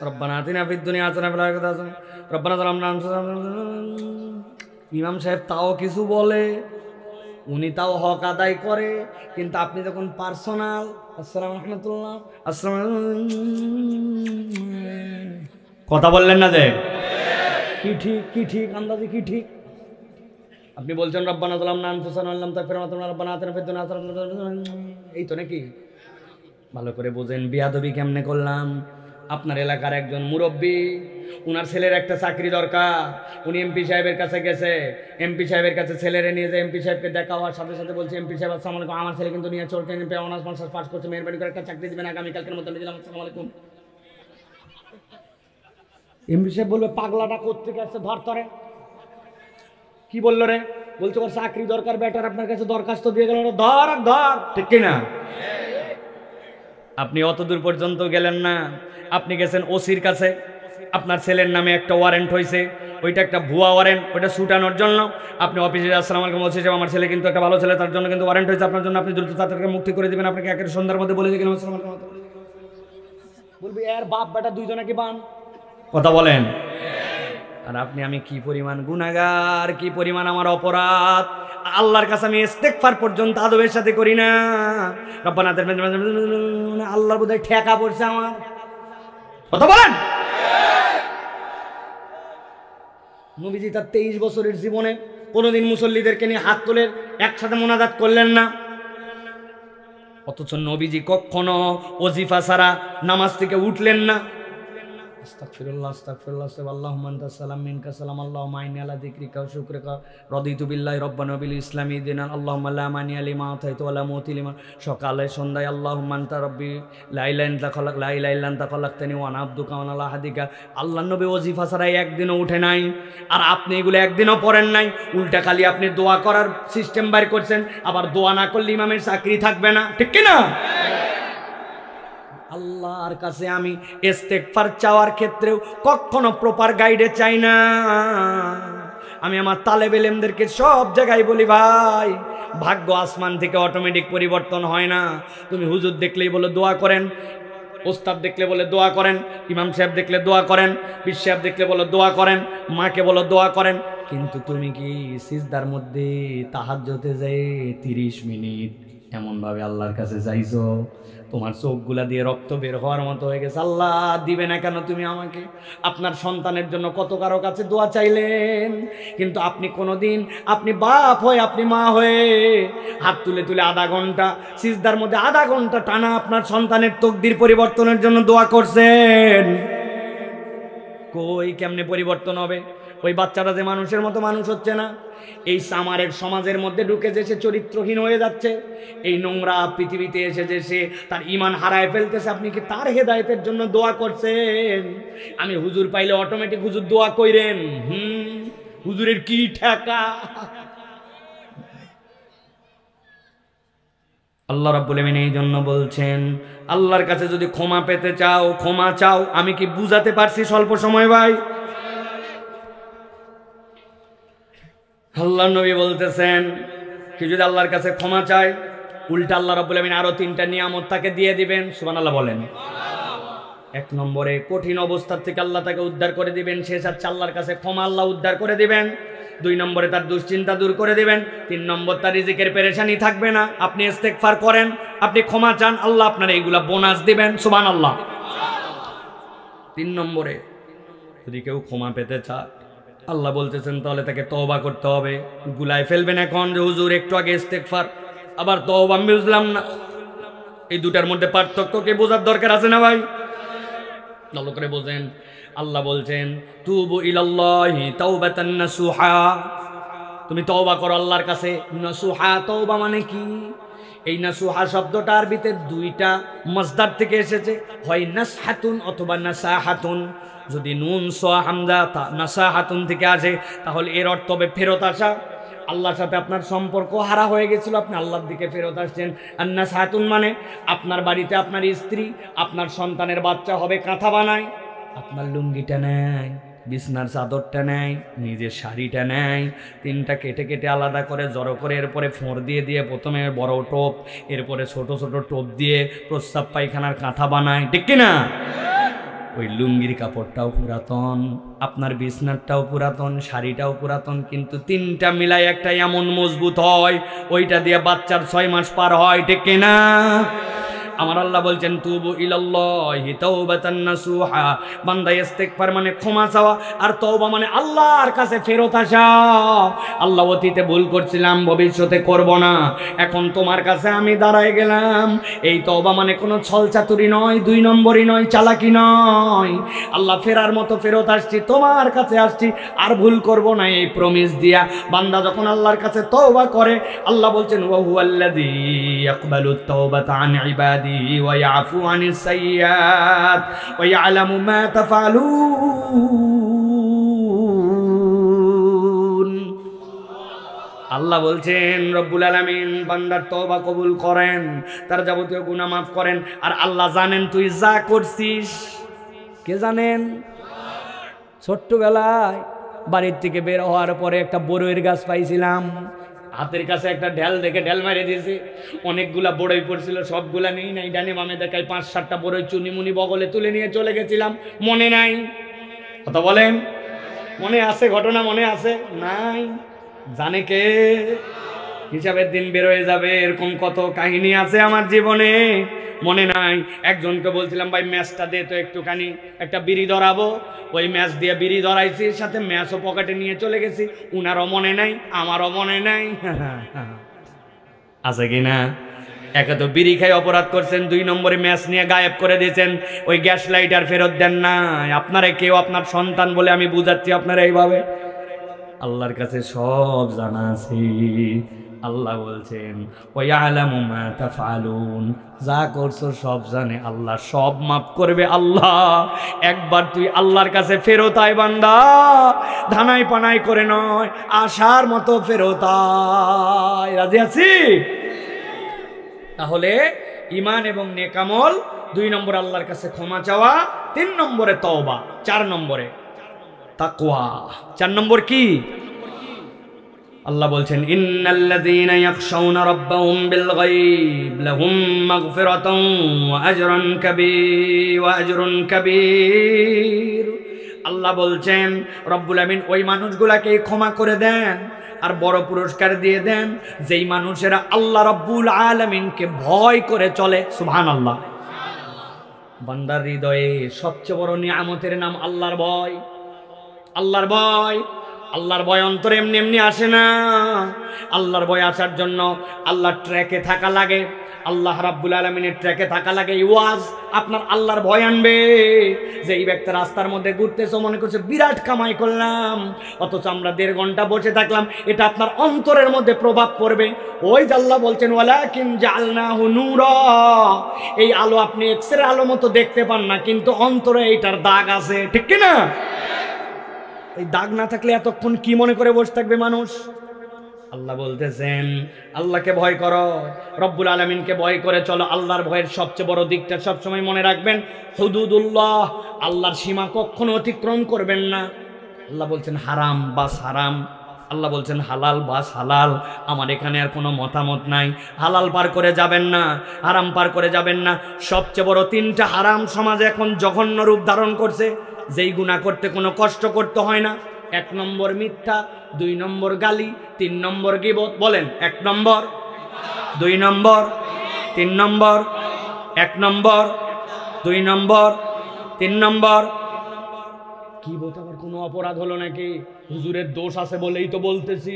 রব্বানা আতিনা ফিদ দুনিয়া হাসানাহ ওয়া ফিল আখিরাতি হাসানাহ রব্বানা যালামনা আনফুসানা। ইমাম সাহেব তাও কিছু বলে, উনি তাও হক আদায় করে, কিন্তু আপনি যখন পার্সোনাল আসসালামু রাহমাতুল্লাহ আসসালামু, কথা বললেন না যে কি ঠিক আন্দাজে কি ঠিক? আপনি বলছেন রব্বানা যালামনা আনফুসানা ওয়া লাম তাগফির লানা রব্বানা আতিনা ফিদ দুনিয়া হাসানাতান, এই তো নাকি? ভালো করে বোঝেন বিয়াদবি কেমনে করলাম। আপনার এলাকার একজন মুরব্বী, উনার ছেলের একটা চাকরি দরকার, উনি এমপি সাহেবের কাছে গেছে, এমপি সাহেবের কাছে ছেলেরে নিয়ে যায়, এমপি সাহেবকে দেখা হওয়ার সাথে সাথে বলছে, এমপি সাহেব আসসালামু আলাইকুম, আমার ছেলে কিন্তু নিয়ে চলছে অনার্স মাস্টার্স পাস করছে, মেহরবানি করে একটা চাকরি দিবেন, আগামীকালকের মধ্যে দিলাম, আসসালামু আলাইকুম। এমপি সাহেব বলবে পাগলাটা কোত্থেকে আসছে, ধর তরে। কি বললো রে? বলছে ওর চাকরি দরকার, বেটার আপনার কাছে দরখাস্ত দিয়ে গেল, ধর ধর, ঠিক কিনা? আপনি অত দূর পর্যন্ত গেলেন না, আপনি গেছেন ওসির কাছে, আপনার ছেলের নামে একটা ওয়ারেন্ট হয়েছে, ওইটা একটা ভুয়া ওয়ারেন্ট, ওইটা ছুটানোর জন্য আপনি অফিসে আসসালামু আলাইকুম ওসি সাহেব, আমার ছেলে কিন্তু একটা ভালো ছেলে, তার জন্য কিন্তু ওয়ারেন্ট হয়েছে আপনার জন্য, আপনি দ্রুত তাদেরকে মুক্তি করে দিবেন, আপনাকে একের সন্ধ্যার মধ্যে বলে দিলেন আসসালামু আলাইকুম। বলবি এর বাপ বেটা দুইজনে কি বান? কথা বলেন। আর আপনি আমি কি পরিমাণ গুনাহগার, কি পরিমাণ আমার অপরাধ, আল্লাহর কাছে আমি ইস্তেগফার পর্যন্ত আদবের সাথে করি না। রব্বানা আল্লাহর বোধহয় ঠেকা পড়ছে আমার। কথা বলেন। নবীজি তার 23 বছরের জীবনে কোনোদিন মুসল্লিদেরকে নিয়ে হাত তুলে একসাথে মোনাজাত করলেন না, অথচ নবীজি কখনো ওজিফা ছাড়া নামাজ থেকে উঠলেন না। আস্তাগফিরুল্লাহ আস্তাগফিরুল্লাহ আল্লাহুম্মা আনতাস সালাম মিনকা সালাম আল্লাহুম্মা ইন্নী আলা যিকরিকা ওয়া শুকরিকা রাদিতু বিল্লাহি রাব্বান ওয়া বিল ইসলামি দীনান আল্লাহুম্মা লা মানিয়া লিমা আতাইতা ওয়া লা মুতি লিমা। সকালে সন্ধ্যায় আল্লাহুম্মা আনতা রাব্বি লা ইলাহা ইল্লা খালাক লা ইলাহা ইল্লা আনতা খালাকতানি ওয়া আনা আবদুকা ওয়া আলা আহদিকা। আল্লাহর নবী ওজিফা ছাড়া একদিনও উঠে নাই, আর আপনি এগুলো একদিনও পড়েন নাই, উল্টা খালি আপনি দোয়া করার সিস্টেম বাইর করছেন, আবার দোয়া না করলে ইমামের চাকরি থাকবে না, ঠিক কি না? আল্লাহর কাছে আমি ইস্তেগফার চাওয়ার ক্ষেত্রেও কখনো প্রপার গাইডে চাই না। আমি আমার তালেবে ইলমদেরকে সব জায়গায় বলি, ভাই ভাগ্য আসমান থেকে অটোমেটিক পরিবর্তন হয় না। তুমি হুজুর দেখলেই বলে দোয়া করেন, ওস্তাদ দেখলে বলে দোয়া করেন, ইমাম সাহেব দেখলে দোয়া করেন, পীর সাহেব দেখলে বলে দোয়া করেন, মাকে বলো দোয়া করেন, কিন্তু তুমি কি সিজদার মধ্যে তাহাজ্জুদে যায় 30 মিনিট এমনভাবে আল্লাহর কাছে চাইছো তোমার চোখগুলা দিয়ে রক্ত বের হওয়ার মতো হয়ে গেছে? আল্লাহ দিবে না কেন তুমি আমাকে? আপনার সন্তানের জন্য কত কারো কাছে দোয়া চাইলেন, কিন্তু আপনি কোনোদিন আপনি বাপ হয়ে আপনি মা হয়ে হাত তুলে তুলে আধা ঘন্টা সিজদার মধ্যে আধা ঘন্টা টানা আপনার সন্তানের তকদির পরিবর্তনের জন্য দোয়া করছেন? কই কেমনে পরিবর্তন হবে? ওই বাচ্চাটা যে মানুষের মতো মানুষ হচ্ছে না, এই সামারের সমাজের মধ্যে ঢুকে যে সে চরিত্রহীন হয়ে যাচ্ছে, এই নোংরা পৃথিবীতে এসে যে সে তার ঈমান হারায় ফেলতেছে, আপনি কি তার হেদায়েতের জন্য দোয়া করছেন? আমি হুজুর পাইলে অটোমেটিক হুজুর দোয়া কইরেন, হুজুরের কি ঠেকা? আল্লাহ রাব্বুল আমিন এই জন্য বলছেন, আল্লাহর কাছে যদি ক্ষমা পেতে চাও ক্ষমা চাও। আমি কি বুঝাতে পারছি স্বল্প সময় ভাই? আল্লাহ নবী বলতেছেন কি যদি আল্লাহর কাছে ক্ষমা চায়, উল্টা আল্লাহ রাব্বুল আমিন আরো 3টা নিয়ামত তাকে দিয়ে দিবেন। সুবহানাল্লাহ বলেন। 1 নম্বরে কঠিন অবস্থার থেকে আল্লাহ তাকে উদ্ধার করে দিবেন, সে চাচ্ছে আল্লাহর কাছে ক্ষমা, আল্লাহ উদ্ধার করে দিবেন। 2 নম্বরে তার দুশ্চিন্তা দূর করে দিবেন। 3 নম্বর তার রিজিকের পেরেশানি থাকবে না। আপনি ইস্তেগফার করেন, আপনি ক্ষমা চান, আল্লাহ আপনার এইগুলা বোনাস দিবেন। সুবহানাল্লাহ। 3 নম্বরে যদি কেউ ক্ষমা পেতে চায়, আল্লাহ বলতেছেন তাহলে তাকে তওবা করতে হবে। গুলায় ফেলবেন এখন যে হুজুর একটু আগে ইস্তেগফার, আবার তওবা আমি বুঝলাম না। এই দুটার মধ্যে পার্থক্যকে বোঝার দরকার আছে না ভাই? ভালো করে বোঝেন। আল্লাহ বলছেন তুবু ইলাল্লাহি তাওবাতান নাসুহা, তুমি তওবা করো আল্লাহর কাছে। নাসুহা তওবা মানে কি? এই নাসুহা শব্দটা আরবিতে 2টা মাসদার থেকে এসেছে, হয় নাসহাতুন অথবা নাসাহাতুন। যদি নুন সোয়া হামজা নাসাহাতুন থেকে আসে তাহলে এর অর্থ হবে ফেরত আসা। আল্লাহর সাথে আপনার সম্পর্ক হারা হয়ে গেছিল, আপনি আল্লাহর দিকে ফেরত আসছেন। আর নাসাহাতুন মানে আপনার বাড়িতে আপনার স্ত্রী আপনার সন্তানের বাচ্চা হবে কাঁথা বানায়, আপনার লুঙ্গিটা নেয়, বিছনার চাদরটা নেয়, নিজের শাড়িটা নেয়, 3টা কেটে কেটে আলাদা করে জড়ো করে এরপরে ফোঁড় দিয়ে দিয়ে প্রথমে বড় টোপ, এরপরে ছোট ছোট টোপ দিয়ে প্রস্রাব পায়খানার কাঁথা বানায়, ঠিক কিনা? ওই লুঙ্গির কাপড়টাও পুরাতন, আপনার বিছনারটাও পুরাতন, শাড়িটাও পুরাতন, কিন্তু 3টা মিলাই একটা এমন মজবুত হয় ওইটা দিয়ে বাচ্চার 6 মাস পার হয়, ঠিক কিনা? আমার আল্লাহ বলছেন তুবু ইলাল্লাহি তাওবাতান নাসুহা, বান্দা ইস্তিগফার মানে ক্ষমা চাওয়া, আর তওবা মানে আল্লাহর কাছে ফেরত আসা। আল্লাহ অতীতে ভুল করছিলাম, ভবিষ্যতে করব না, এখন তোমার কাছে আমি দাঁড়ায় গেলাম। এই তওবা মানে কোনো ছলচাতুরি নয়, দুই নম্বরই নয়, চালাকি নয়। আল্লাহ ফেরার মতো ফেরত আসছি, তোমার কাছে আসছি, আর ভুল করব না, এই প্রমিস দিয়া বান্দা যখন আল্লাহর কাছে তওবা করে, আল্লাহ বলছেন ওয়া হুয়াল্লাযী ইয়াকবালুত তাওবাতা আন ইবাদিহি ওয়া ইয়াফু আনিস সাইয়্যাত ওয়া ইয়ালামু মা তাফআলুন। আল্লাহ বলছেন রব্বুল আলামিন বান্দার তওবা কবুল করেন, তার যাবতীয় গুনাহ মাফ করেন। আর আল্লাহ জানেন তুই যা করছিস। কে জানেন? ছোট্টবেলায় বাড়ির থেকে বের হওয়ার পরে একটা বড়ইয়ের গাছ পাইছিলাম, হাতের কাছে একটা ঢেল দেখে ঢেল মারে দিয়েছি, অনেকগুলা বড়ই পড়ছিল, সবগুলা নেই নাই, ডানে বামে দেখাই 5-7টা বড়ই চুনিমুনি বগলে তুলে নিয়ে চলে গেছিলাম, মনে নাই। কথা বলেন, মনে আছে? ঘটনা মনে আছে? নাই। জানে কে? হিসাবের দিন বের হয়ে যাবে, এরকম কত কাহিনী আছে আমার জীবনে, মনে নাই। একজনকে বলছিলাম ভাই ম্যাচটা দে তো একটুখানি, একটা বিড়ি ধরাবো, ওই ম্যাচ দিয়ে বিড়ি ধরাইছি, সাথে ম্যাচও পকেটে নিয়ে চলে গেছি। উনারও মনে নাই, আমারও মনে নাই। আছে কি না? একে তো বিড়ি খাই অপরাধ করছেন, 2 নম্বরে ম্যাচ নিয়ে গায়েব করে দিয়েছেন, ওই গ্যাস লাইটার ফেরত দেন না। আপনারা কেউ আপনার সন্তান বলে আমি বুঝাচ্ছি, আপনারা এইভাবে। আল্লাহর কাছে সব জানা আছে। আল্লাহ বলছেন ওয়ায়ালামু মা তাফআলুন, যা করছো সব জানে আল্লাহ, সব মাফ করবে আল্লাহ। একবার তুই আল্লাহর কাছে ফেরত আয় বান্দা, ধানাই পানাই করে নয়, আশার মতো ফেরত আয়। রাজি আছি? তাহলে ঈমান এবং নেক আমল, 2 নম্বর আল্লাহর কাছে ক্ষমা চাওয়া, 3 নম্বরে তওবা, 4 নম্বরে তাকওয়া। 4 নম্বর কি? আল্লাহ বলছেন ইন্নাল্লাযীনা ইয়াখশাউনা রাব্বাহুম বিল গায়ব লাহুম মাগফিরাতুন ওয়া আজরুন কাবীর। আল্লাহ বলছেন রব্বুল আমিন ওই মানুষগুলাকে ক্ষমা করে দেন আর বড় পুরস্কার দিয়ে দেন যেই মানুষেরা আল্লাহ রব্বুল আলামিনকে ভয় করে চলে। সুবহানাল্লাহ। বান্দার হৃদয়ে সবচেয়ে বড় নিয়ামতের নাম আল্লাহর ভয়। আল্লাহর ভয়, আল্লাহর ভয় অন্তরে এমনি এমনি আসে না। আল্লাহর ভয় আসার জন্য আল্লাহর ট্র্যাকে থাকা লাগে, আল্লাহ রাব্বুল আলামিনের ট্র্যাকে থাকা লাগে। ওয়াজ আপনার আল্লাহর ভয় আনবে। যে এই ব্যক্তি রাস্তার মধ্যে ঘুরতেছে, মনে করছে বিরাট কামাই করলাম, অথচ আমরা 1.5 ঘন্টা বসে থাকলাম, এটা আপনার অন্তরের মধ্যে প্রভাব পড়বে। ওই যে আল্লাহ বলছেন ওয়ালাকিন জাআলনাহু নূরা, এই আলো আপনি এক্সের আলো মতো দেখতে পান না, কিন্তু অন্তরে এইটার দাগ আছে, ঠিক কি না? এই দাগ না থাকলে এতক্ষণ কি মনে করে বসে থাকবে মানুষ? আল্লাহ বলতেছেন আল্লাহকে ভয় করো, রব্বুল আলামিনকে ভয় করে চলো। আল্লাহর ভয়ের সবচেয়ে বড় দিকটা সবসময় মনে রাখবেন, হুদুদুল্লাহ, আল্লাহর সীমা কখনো অতিক্রম করবেন না। আল্লাহ বলছেন হারাম বাস হারাম, আল্লাহ বলছেন হালাল বাস হালাল। আমার এখানে আর কোনো মতামত নাই, হালাল পার করে যাবেন না, হারাম পার করে যাবেন না। সবচেয়ে বড় 3টা হারাম সমাজে এখন জঘন্য রূপ ধারণ করছে, যেই গুনাহ করতে কোনো কষ্ট করতে হয় না। 1 নম্বর মিথ্যা, 2 নম্বর গালি, 3 নম্বর গীবত। বলেন 1 নম্বর, 2 নম্বর, 3 নম্বর। 1 নম্বর, 2 নম্বর, 3 নম্বর। গীবত আবার কোনো অপরাধ হলো নাকি? হুজুরের দোষ আছে বলেই তো বলতেছি।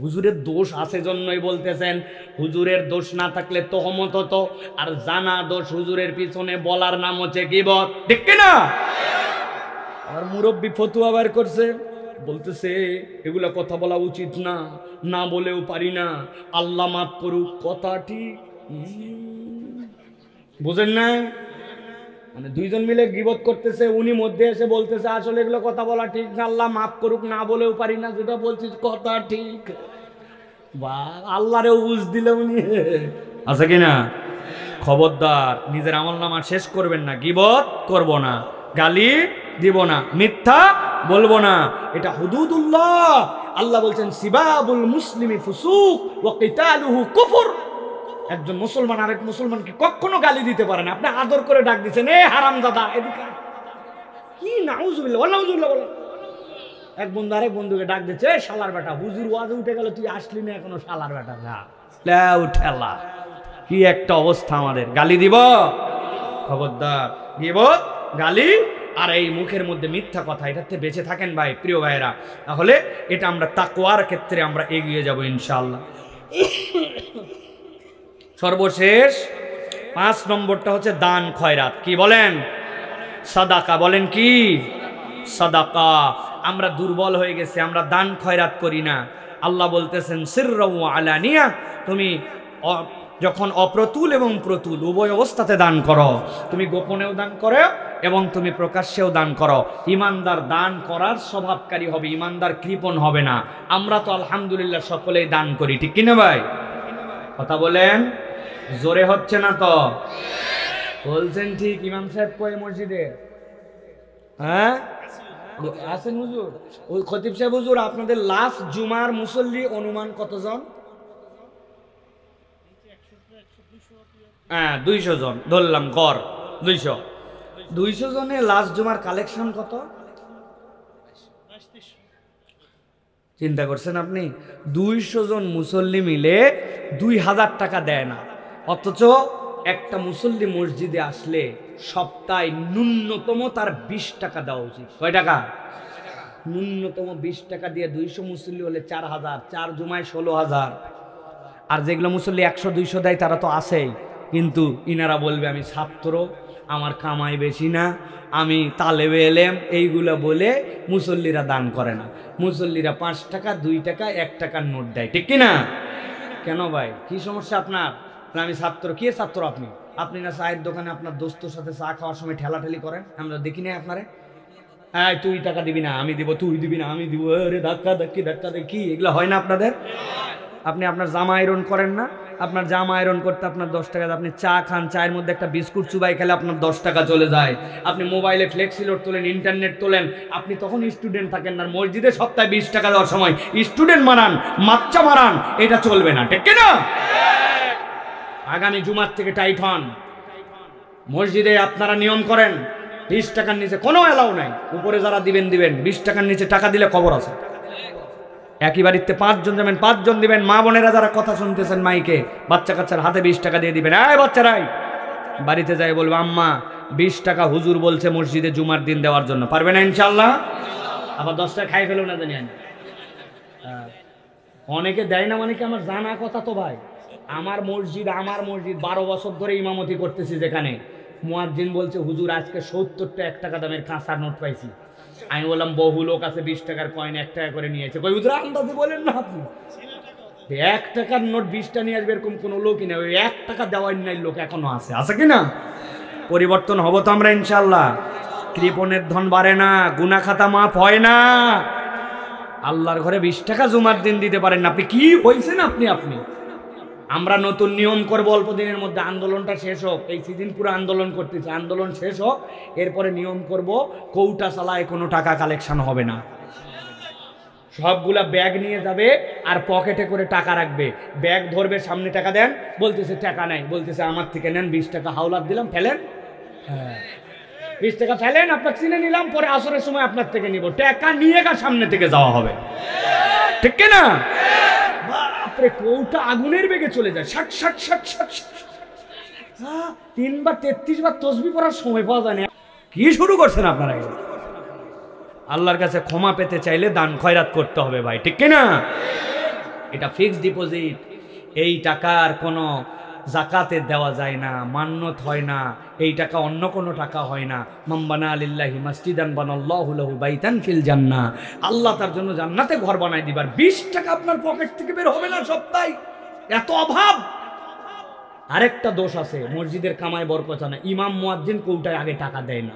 হুজুরের দোষ আছে জন্যই বলতেছেন। হুজুরের দোষ না থাকলে তহমত হতো, আর জানা দোষ হুজুরের পিছনে বলার নাম হচ্ছে গীবত, ঠিক কি না? আর মুরব্বী ফতুয়া বার করছে, বলতেছে এগুলা কথা বলা উচিত না, না বলেও পারি না, আল্লাহ মাফ করুক। কথা ঠিক, বুঝেন না? মানে 2 জন মিলে গীবত করতেছে, উনি মধ্যে এসে বলতেছে আসলে এগুলো কথা বলা ঠিক না, আল্লাহ মাফ করুক, না বলেও পারি না, যেটা বলছিস কথা ঠিক। বা আল্লাহরেও বুঝ দিলে উনি। আছে কিনা? খবরদার, নিজের আমলনামা শেষ করবেন না। গীবত করব না, গালি দিব না, মিথ্যা বলবো না, এটা হুদুদুল্লাহ। আল্লাহ বলছেন সিবাবুল মুসলিমি ফুসুক ওয়া কিতালুহু কুফর। একজন মুসলমান আরেক মুসলমানকে কখনো গালি দিতে পারে না। আপনি আদর করে ডাক দিচ্ছেন এ হারামজাদা, এদিকে কি, নাউজুবিল্লাহ ওয়া নাউজুবিল্লাহ বলেন। এক বন্ধু আরেক বন্ধুকে ডাক দিচ্ছে শালার বেটা, হুজুর ওয়াজে উঠে গেল, তুই আসলি না এখনো শালার বেটা, যা ঠেলা। কি একটা অবস্থা আমাদের। গালি দিব, খবরদার, গীবত, গালি আর এই মুখের মধ্যে মিথ্যা কথা, এটাতে বেঁচে থাকেন ভাই, প্রিয় ভাইরা। তাহলে এটা আমরা তাকওয়ার ক্ষেত্রে আমরা এগিয়ে যাব ইনশাআল্লাহ। সর্বশেষ 5 নম্বরটা হচ্ছে দান খয়রাত। কি বলেন? সাদাকা। বলেন কি? সাদাকা। আমরা দুর্বল হয়ে গেছি, আমরা দান খয়রাত করি না। আল্লাহ বলতেছেন সিররা ওয়া আলানিয়া, তুমি যখন অপ্রতুল এবং প্রতুল উভয় অবস্থাতে দান করো, তুমি গোপনেও দান করো এবং তুমি প্রকাশ্যেও দান করো। ইমানদার দান করার স্বভাবকারী হবে, ইমানদার কৃপণ হবে না। আমরা তো আলহামদুলিল্লাহ সকলেই দান করি, ঠিক কিনা ভাই? কথা বলেন, জোরে হচ্ছে না তো? বলছেন ঠিক। ইমাম সাহেব কই মসজিদে? হ্যাঁ আছেন হুজুর? ওই খতিব সাহেব হুজুর, আপনাদের লাস্ট জুমার মুসল্লি অনুমান কতজন? হ্যাঁ 200 জন ধরলাম, গড় 200 জনে লাস্ট জুমার কালেকশন কত? চিন্তা করছেন আপনি? 200 জন মুসল্লি মিলে 2000 টাকা দেয় না, অথচ একটা মুসল্লি মসজিদে আসলে সপ্তাহে ন্যূনতম তার 20 টাকা দেওয়া উচিত। কয় টাকা? ন্যূনতম 20 টাকা দিয়ে 200 মুসল্লি হলে 4000, 4 জুমায় 16000। আর যেগুলো মুসল্লি 100-200 দেয় তারা তো আছেই, কিন্তু ইনারা বলবে আমি ছাত্র, আমার কামাই বেশি না, আমি তালেবে এলেম, এইগুলো বলে মুসল্লিরা দান করে না। মুসল্লিরা 5 টাকা, 2 টাকা, 1 টাকার নোট দেয়, ঠিক কিনা? কেন ভাই, কি সমস্যা আপনার? আমি ছাত্র। কে ছাত্র আপনি? আপনি না চায়ের দোকানে আপনার দোস্তর সাথে চা খাওয়ার সময় ঠেলাঠেলি করেন, আমরা দেখি না আপনারে? হ্যাঁ, তুই টাকা দিবি না আমি দিব, তুই দিবি না আমি দিব, আরে ধাক্কা ধাক্কি ধাক্কা দেখি, এগুলো হয় না আপনাদের? আপনি আপনার জামা আয়রন করেন না? আপনার জামা আয়রন করতে আপনার 10 টাকা, আপনি চা খান, চায়ের মধ্যে একটা বিস্কুট চুবাই খেলে আপনার 10 টাকা চলে যায়। আপনি মোবাইলে ফ্লেক্সি লোড তোলেন, ইন্টারনেট তোলেন, আপনি তখন স্টুডেন্ট থাকেন না। মসজিদে সপ্তাহে 20 টাকা দেওয়ার সময় স্টুডেন্ট মারান, বাচ্চা মারান, এটা চলবে না, ঠিক না? আগামী জুমার থেকে টাইট হন। মসজিদে আপনারা নিয়ম করেন 20 টাকার নিচে কোনো অ্যালাউ নাই। উপরে যারা দিবেন দিবেন, 20 টাকার নিচে টাকা দিলে খবর আছে। একই বাড়িতে 5 জন যাবেন, 5 জন দিবেন। মা বোনেরা যারা কথা শুনতেছেন মাইকে, বাচ্চা কাচ্চার হাতে 20 টাকা দিয়ে দিবেন। এই বাচ্চারাই বাড়িতে যাই বলবো আম্মা 20 টাকা হুজুর বলছে মসজিদে জুমার দিন দেওয়ার জন্য, পারবে না ইনশাআল্লাহ? আবার 10 টাকা খাই ফেলো না জানি। অনেকে দেয় না, মানে কি আমার জানা কথা তো ভাই। আমার মসজিদ 12 বছর ধরে ইমামতি করতেছি, যেখানে মুয়াজ্জিন বলছে হুজুর আজকে 70টা 1 টাকা দামের কাঁচা নোট পাইছি। আমি বললাম বহু লোক আছে 20 টাকার কয়েন 1 টাকা করে নিয়েছে। কই হুজুর আন্দাজে বলেন না আপনি? 1 টাকার নোট 20টা নিয়ে আসবে এরকম কোনো লোকই নেই। ওই 1 টাকা দেওয়ার নাই লোক এখনো আছে কি না? পরিবর্তন হব তো আমরা ইনশাআল্লাহ। কৃপণের ধন বাড়ে না, গুনাহ খাতা মাফ হয় না। আল্লাহর ঘরে 20 টাকা জুমার দিন দিতে পারেন না, আপনি কি হইছেন? আপনি আমরা নতুন নিয়ম করবো অল্প দিনের মধ্যে। আন্দোলনটা শেষ হোক, এই সিজন পুরো আন্দোলন করতেছে, আন্দোলন শেষ হোক, এরপরে নিয়ম করব কৌটা চালায় কোনো টাকা কালেকশন হবে না। সবগুলা ব্যাগ নিয়ে যাবে আর পকেটে করে টাকা রাখবে। ব্যাগ ধরবে, সামনে টাকা দেন, বলতেছে টাকা নাই, বলতেছে আমার থেকে নেন, 20 টাকা হাওলাত দিলাম, ফেলেন। হ্যাঁ 20 টাকা ফেলেন, আপনার চিনে নিলাম, পরে আসরের সময় আপনার থেকে নিব। টাকা নিয়ে সামনে থেকে যাওয়া হবে, ঠিক না? বাপরে, কৌটা আগুনের বেগে চলে যায়, 3 বার 33 বার তসবিহ পড়ার সময় পাওয়া যায় না। কি শুরু করছেন আপনারা? আল্লাহর কাছে ক্ষমা পেতে চাইলে দান খয়রাত করতে হবে ভাই, ঠিক কিনা? এটা ফিক্সড ডিপোজিট, এই টাকার কোনো জাকাতে দেওয়া যায় না, মান্নত হয় না, এই টাকা অন্য কোনো টাকা হয় না। মান বানা লিল্লাহি মাসজিদান বানাল্লাহু লাহু বাইতান ফিল জান্নাহ, আল্লাহ তার জন্য জান্নাতে ঘর বানায় দিবার। 20 টাকা আপনার পকেট থেকে বের হবে না সপ্তাহে, এত অভাব। আরেকটা দোষ আছে, মসজিদের কামাই বরকত না। ইমাম মুয়াজ্জিন কৌটায় আগে টাকা দেয় না,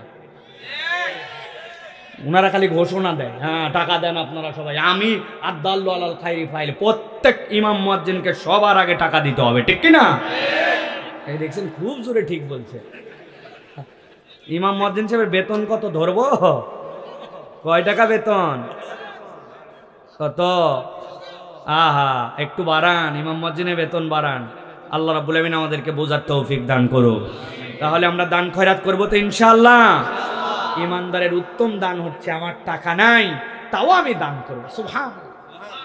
ওনারা খালি ঘোষণা দেয়, হ্যাঁ টাকা দেন আপনারা সবাই। আমি আদাল্লু আলাল খাইরি ফাইল, প্রত্যেক ইমাম মুয়াজ্জিনকে সবার আগে টাকা দিতে হবে, ঠিক কি না? এই দেখছেন, খুব জোরে ঠিক বলছে। ইমাম মুয়াজ্জিন সাহেবের বেতন কত ধরবো? কয় টাকা বেতন? কত? আহা, একটু বাড়ান, ইমাম মুয়াজ্জিনের বেতন বাড়ান। আল্লাহ রাব্বুল আমিন আমাদেরকে বোঝার তৌফিক দান করুক। তাহলে আমরা দান খয়রাত করবো তো ইনশাআল্লাহ। ইমানদারের উত্তম দান হচ্ছে আমার টাকা নাই তাও আমি দান করবো। সুবহানাল্লাহ।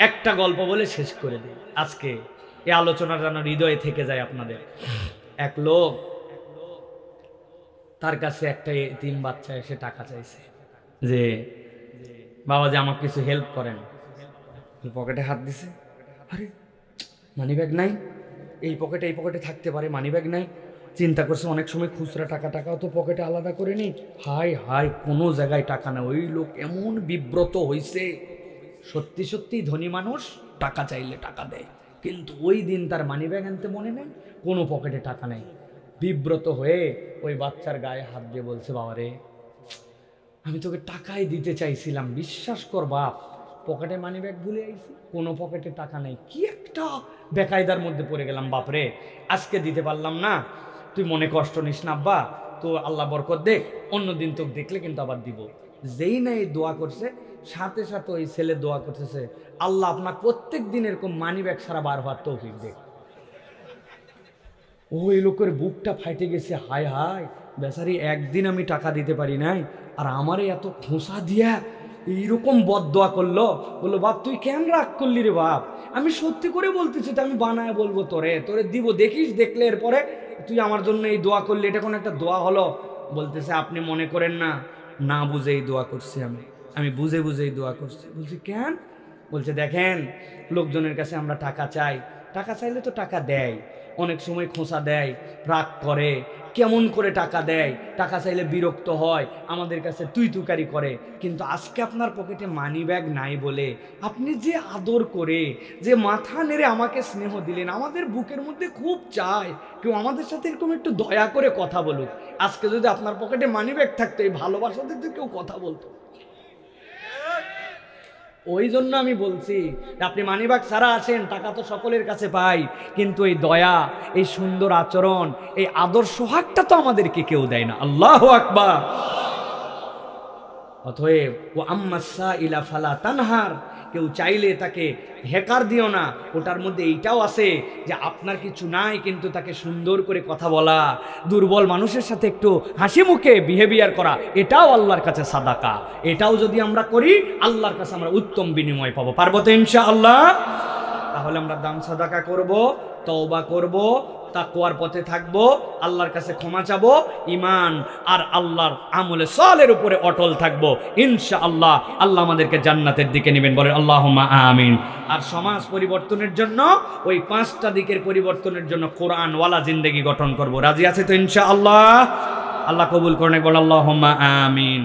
একটা গল্প বলে শেষ করে দিই আজকে। এই আলোচনা যেন হৃদয়ে থেকে যায় আপনাদের। এক লোক, তার কাছে একটা এতিম বাচ্চা এসে টাকা চাইছে যে বাবা যে আমাকে কিছু হেল্প করেন। পকেটে হাত দিছে, আরে মানি ব্যাগ নাই, এই পকেটে থাকতে পারে, মানি ব্যাগ নাই। চিন্তা করছে অনেক সময় খুচরা টাকাও তো পকেটে আলাদা করে নি, হাই কোনো জায়গায় টাকা না। ওই লোক এমন বিব্রত হইছে, সত্যি ধনী মানুষ টাকা চাইলে টাকা দেয়, কিন্তু ওই দিন তার মানি ব্যাগ আনতে মনে নেই, কোনো পকেটে টাকা নেই। বিব্রত হয়ে ওই বাচ্চার গায়ে হাত দিয়ে বলছে, বাবা রে আমি তোকে টাকাই দিতে চাইছিলাম, বিশ্বাস কর বাপ, পকেটে মানি ব্যাগ ভুলে আইছি, কোনো পকেটে টাকা নেই, কি একটা বেকায়দার মধ্যে পড়ে গেলাম বাপরে, আজকে দিতে পারলাম না, তুই মনে কষ্ট নিস না আব্বা, তো আল্লাহ বরকত দেখ, অন্যদিন তোকে দেখলে কিন্তু আবার দিব। যেই না এই দোয়া করছে, সাথে ওই ছেলে দোয়া করতেছে, আল্লাহ আপনার প্রত্যেক দিন এরকম মানি ব্যাগ সারা বার হওয়ার তৌফিক দেখ। ওই লোকের বুকটা ফাইটে গেছে, হায় বেচারি একদিন আমি টাকা দিতে পারি নাই, আর আমারে এত খোঁসা দিয়া এইরকম বদদোয়া করলো। বললো, বাপ তুই কেন রাগ করলি রে বাপ, আমি সত্যি করে বলতেছি, তো আমি বানায় বলবো তোরে দিব, দেখিস, দেখলে এরপরে তুই আমার জন্য এই দোয়া করলি, এটা কোনো একটা দোয়া হলো? বলতেছে, আপনি মনে করেন না বুঝেই দোয়া করছি, আমি বুঝেই দোয়া করছি। বলছি কেন? বলছে দেখেন, লোকজনের কাছে আমরা টাকা চাইলে তো টাকা দেয়, অনেক সময় খোঁচা দেয়, রাগ করে, কেমন করে টাকা দেয়, টাকা চাইলে বিরক্ত হয়, আমাদের কাছে তুই-তুকারি করে, কিন্তু আজকে আপনার পকেটে মানি ব্যাগ নাই বলে আপনি যে আদর করে, যে মাথা নেড়ে আমাকে স্নেহ দিলেন, আমাদের বুকের মধ্যে খুব চায় কেউ আমাদের সাথে এরকম একটু দয়া করে কথা বলুক। আজকে যদি আপনার পকেটে মানি ব্যাগ থাকতো, এই ভালোবাসাতে তো কেউ কথা বলতো। ওই জন্য আমি বলছি, আপনি মানিব্যাগ ছাড়া আছেন, টাকা তো সকলের কাছে পাই, কিন্তু এই দয়া, এই সুন্দর আচরণ, এই আদর্শ হাকটা তো আমাদেরকে কেউ দেয় না। আল্লাহু আকবার। অতএব ও আম্মাসা ইলা ফালা তানহার, কেউ চাইলে তাকে হেকার দিও না। ওটার মধ্যে এইটাও আছে যে আপনার কিছু নাই, কিন্তু তাকে সুন্দর করে কথা বলা, দুর্বল মানুষের সাথে একটু হাসি মুখে বিহেভিয়ার করা, এটাও আল্লাহর কাছে সাদাকা। এটাও যদি আমরা করি, আল্লাহর কাছে আমরা উত্তম বিনিময় পাবো। পারবো তো ইনশাআল্লাহ? তাহলে আমরা দান সাদাকা করব, তওবা করব, তাকওয়ার পথে থাকবো, আল্লাহর কাছে ক্ষমা চাবো, ঈমান আর আল্লাহর আমলে সালের উপরে অটল থাকবো ইনশাআল্লাহ। আল্লাহ আমাদেরকে জান্নাতের দিকে নেবেন, বলেন আল্লাহুম্মা আমিন। আর সমাজ পরিবর্তনের জন্য, ওই 5টা দিকের পরিবর্তনের জন্য কোরআন ওয়ালা জিন্দেগি গঠন করব। রাজি আছে তো ইনশাআল্লাহ? আল্লাহ কবুল করেন, বলেন আল্লাহুম্মা আমিন।